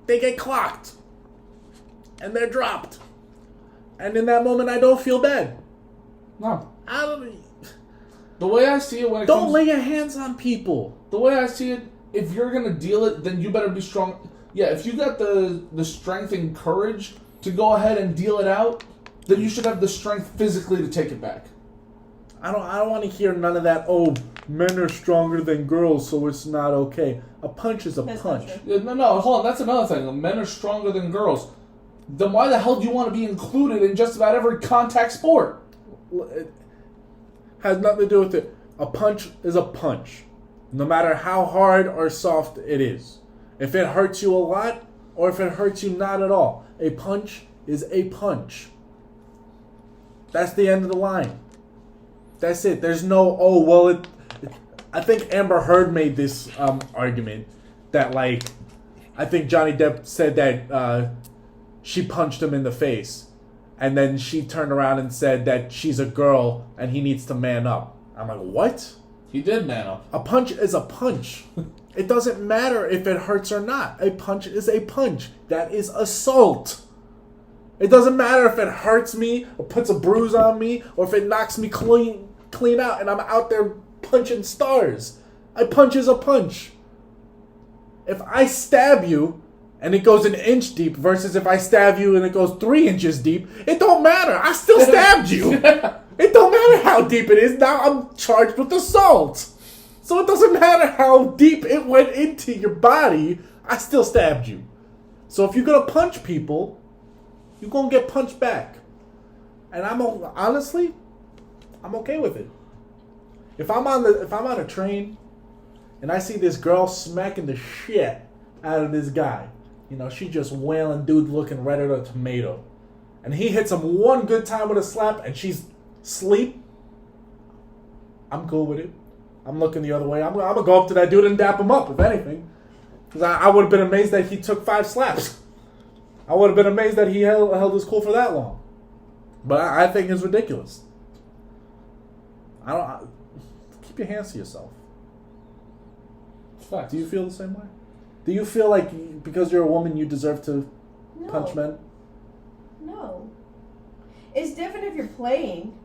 they get clocked. And they're dropped. And in that moment, I don't feel bad. No. I don't... The way I see it when it Don't comes... lay your hands on people. The way I see it, if you're going to deal it, then you better be strong. Yeah, if you got the strength and courage to go ahead and deal it out, then you should have the strength physically to take it back. I don't want to hear none of that. Oh, men are stronger than girls, so it's not okay. A punch is a That's punch. not true. Yeah, no, hold on. That's another thing. Men are stronger than girls. Then why the hell do you want to be included in just about every contact sport? It has nothing to do with it. A punch is a punch, no matter how hard or soft it is. If it hurts you a lot, or if it hurts you not at all, a punch is a punch. That's the end of the line. That's it. There's no, oh, well, I think Amber Heard made this argument that, like, I think Johnny Depp said that she punched him in the face. And then she turned around and said that she's a girl and he needs to man up. I'm like, what? He did man up. A punch is a punch. It doesn't matter if it hurts or not. A punch is a punch. That is assault. It doesn't matter if it hurts me or puts a bruise on me or if it knocks me clean out and I'm out there punching stars. A punch is a punch. If I stab you and it goes an inch deep versus if I stab you and it goes 3 inches deep, it don't matter. I still stabbed you. It don't matter how deep it is. Now I'm charged with assault. So it doesn't matter how deep it went into your body. I still stabbed you. So if you're going to punch people, you're going to get punched back. And honestly, I'm okay with it. If I'm on a train and I see this girl smacking the shit out of this guy, she just wailing, dude looking red as a tomato, and he hits him one good time with a slap and she's asleep, I'm cool with it. I'm looking the other way. I'm going to go up to that dude and dap him up, if anything. Because I would have been amazed that he took 5 slaps. I would have been amazed that he held his cool for that long. But I think it's ridiculous. Keep your hands to yourself. Fact. Do you feel the same way? Do you feel like because you're a woman you deserve to punch men? No. It's different if you're playing.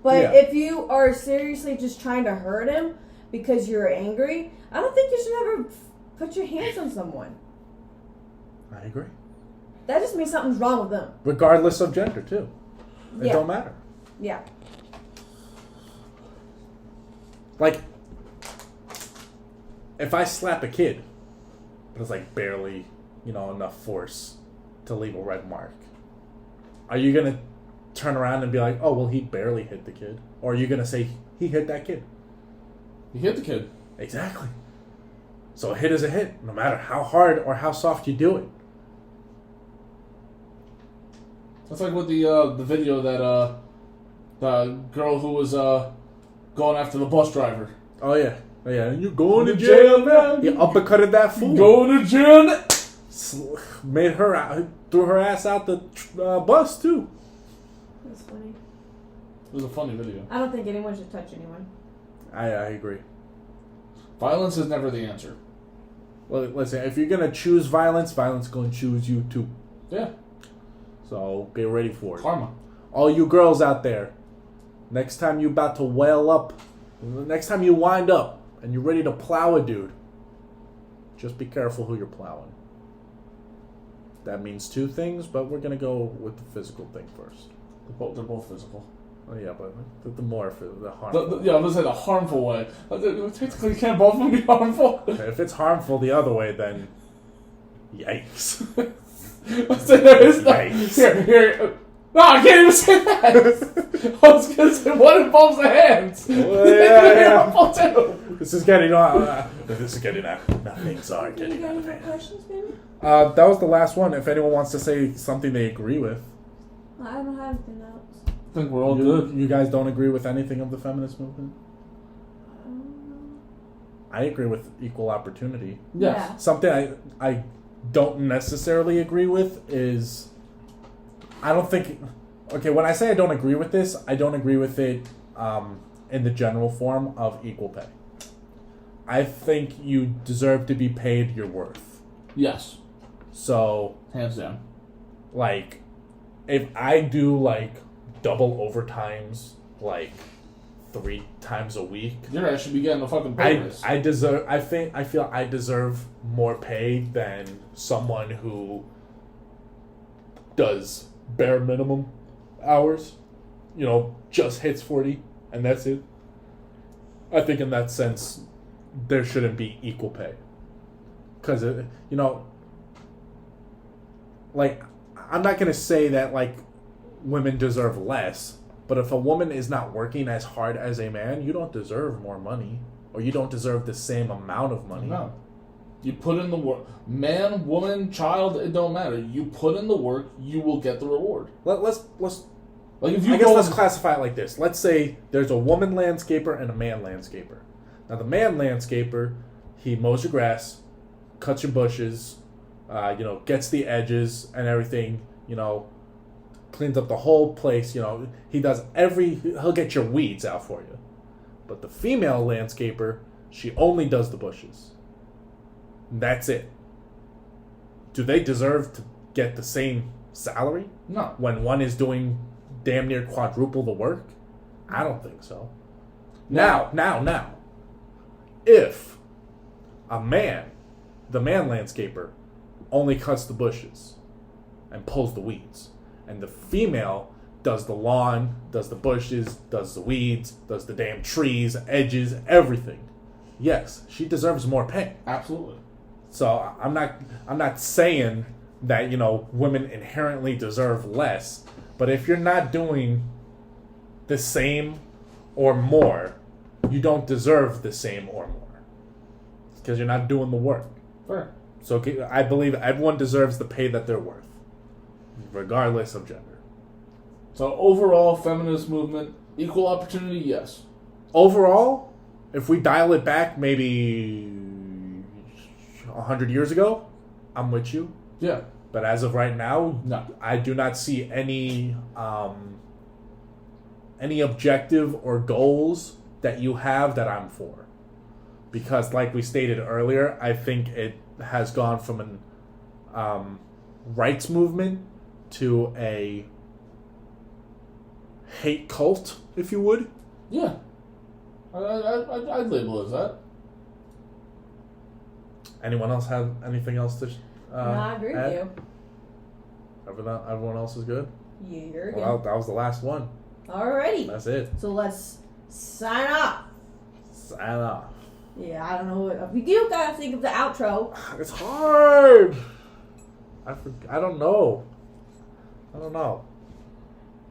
But Yeah. if you are seriously just trying to hurt him because you're angry, I don't think you should ever put your hands on someone. I agree. That just means something's wrong with them. Regardless of gender, too. It Yeah. don't matter. Yeah. Like, if I slap a kid, but it's like barely, enough force to leave a red mark. Are you gonna turn around and be like, oh, well, he barely hit the kid? Or are you gonna say he hit that kid? He hit the kid. Exactly. So a hit is a hit, no matter how hard or how soft you do it. That's like with the video that the girl who was going after the bus driver. Oh yeah, you're going to jail now. You uppercutted that fool. Going to jail now. Made her out, threw her ass out the bus too. That's funny. It was a funny video. I don't think anyone should touch anyone. I agree. Violence is never the answer. Well, listen, if you're gonna choose violence, violence gonna choose you too. Yeah. So get ready for it. Karma. All you girls out there, next time you about to wail up, next time you wind up and you're ready to plow a dude, just be careful who you're plowing. That means two things, but we're gonna go with the physical thing first. They're both physical. Oh yeah, but the more for the harmful. Yeah, I was in a harmful way. Technically, can't both of them be harmful? If it's harmful the other way, then yikes. Yikes. Here. No, I can't even say that. I was gonna say one involves the hands. Well, yeah. This is getting out. Now things are You getting got out any of more hand. questions, baby? That was the last one. If anyone wants to say something they agree with. I don't have anything else. I think we're all you, good. You guys don't agree with anything of the feminist movement? Um, I agree with equal opportunity. Yes. Something I don't necessarily agree with is I don't think. Okay, when I say I don't agree with this, I don't agree with it in the general form of equal pay. I think you deserve to be paid your worth. Yes. So, Hands down. like, if I do like double overtimes, like 3 times a week, Your ass should be getting a fucking pay raise. I feel I deserve more pay than someone who does bare minimum hours, just hits 40 and that's it. I think in that sense there shouldn't be equal pay. Cuz like I'm not going to say that like women deserve less, but if a woman is not working as hard as a man, you don't deserve more money, or you don't deserve the same amount of money. No. You put in the work. Man, woman, child, it don't matter. You put in the work, you will get the reward. Let's Like if you I guess go let's classify it like this. Let's say there's a woman landscaper and a man landscaper. Now the man landscaper, he mows your grass, cuts your bushes, gets the edges and everything, cleans up the whole place, he does he'll get your weeds out for you. But the female landscaper, she only does the bushes. That's it. Do they deserve to get the same salary No. when one is doing damn near quadruple the work? I don't think so. Now, if a man, the man landscaper, only cuts the bushes and pulls the weeds, and the female does the lawn, does the bushes, does the weeds, does the damn trees, edges, everything, yes, she deserves more pay. Absolutely. So I'm not saying that women inherently deserve less, but if you're not doing the same or more, you don't deserve the same or more because you're not doing the work. Fair. So I believe everyone deserves the pay that they're worth, regardless of gender. So overall, feminist movement, equal opportunity, yes. Overall, if we dial it back maybe 100 years ago, I'm with you. Yeah. But as of right now, No. I do not see any objective or goals that you have that I'm for. Because like we stated earlier, I think it has gone from an rights movement to a hate cult, if you would. Yeah. I'd label it as that. Anyone else have anything else to no, I agree with you. Everyone else is good? Yeah, you're good. Well, that was the last one. Alrighty. That's it. So let's sign off. Sign off. Yeah, I don't know what. We do gotta think of the outro. It's hard. I don't know.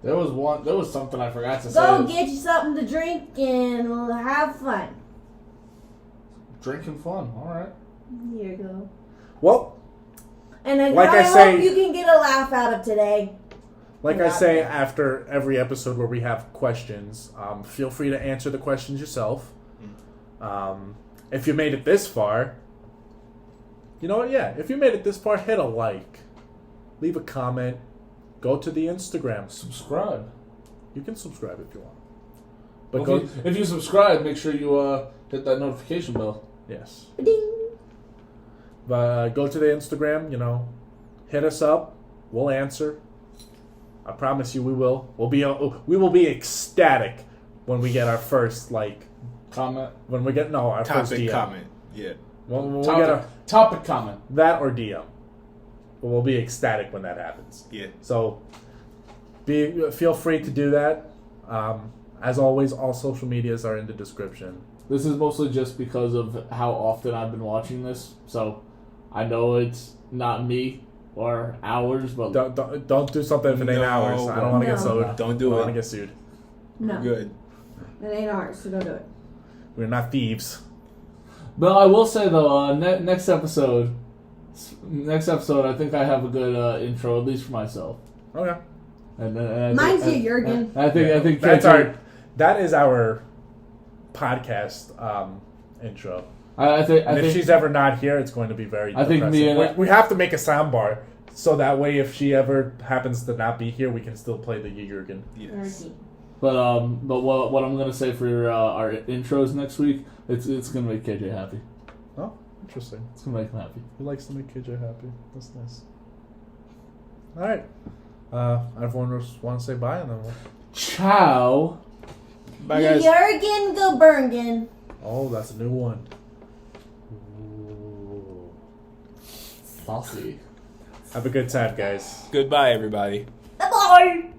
There was something I forgot to Go say. get you something to drink and have fun. Drinking fun. All right. Here you go. Well, And then Like I I hope say- you can get a laugh out of today. like I say after every episode where we have questions, feel free to answer the questions yourself. If you made it this far, you know what? Yeah, if you made it this far, hit a like, leave a comment, go to the Instagram. Subscribe. You can subscribe if you want. But Well, go, if you subscribe, make sure you hit that notification bell. yes. Ding. But go to the Instagram, hit us up. We'll answer. I promise you we will. We will be ecstatic when we get our first Comment. when we get our first Topic DM. comment. Yeah. When we get Topic comment. that or DM. We'll be ecstatic when that happens. Yeah. So feel free to do that. As always, all social medias are in the description. This is mostly just because of how often I've been watching this, so I know it's not me or ours, but Don't do something if it ain't No, ours. I don't want to get no. sued. Don't I do don't want to it. get sued. No, Good. it ain't ours, so don't do it. We're not thieves. But I will say though, next episode, I think I have a good intro, at least for myself. Okay. And I Mine's think, you, Jurgen. I think That's that is our podcast intro. I think And if she's ever not here, it's going to be very I think depressing. me and- we have to make a soundbar so that way if she ever happens to not be here, we can still play the Jurgen. Yes. Turkey. But what I'm gonna say for our intros next week, it's gonna make KJ happy. Oh, interesting. It's gonna make him happy. He likes to make KJ happy. That's nice. All right. Everyone just want to say bye and then we'll... Ciao. Bye, guys. Jurgen Gebergen. Oh, that's a new one. Ooh. Saucy. Have a good time, guys. Goodbye, everybody. Bye.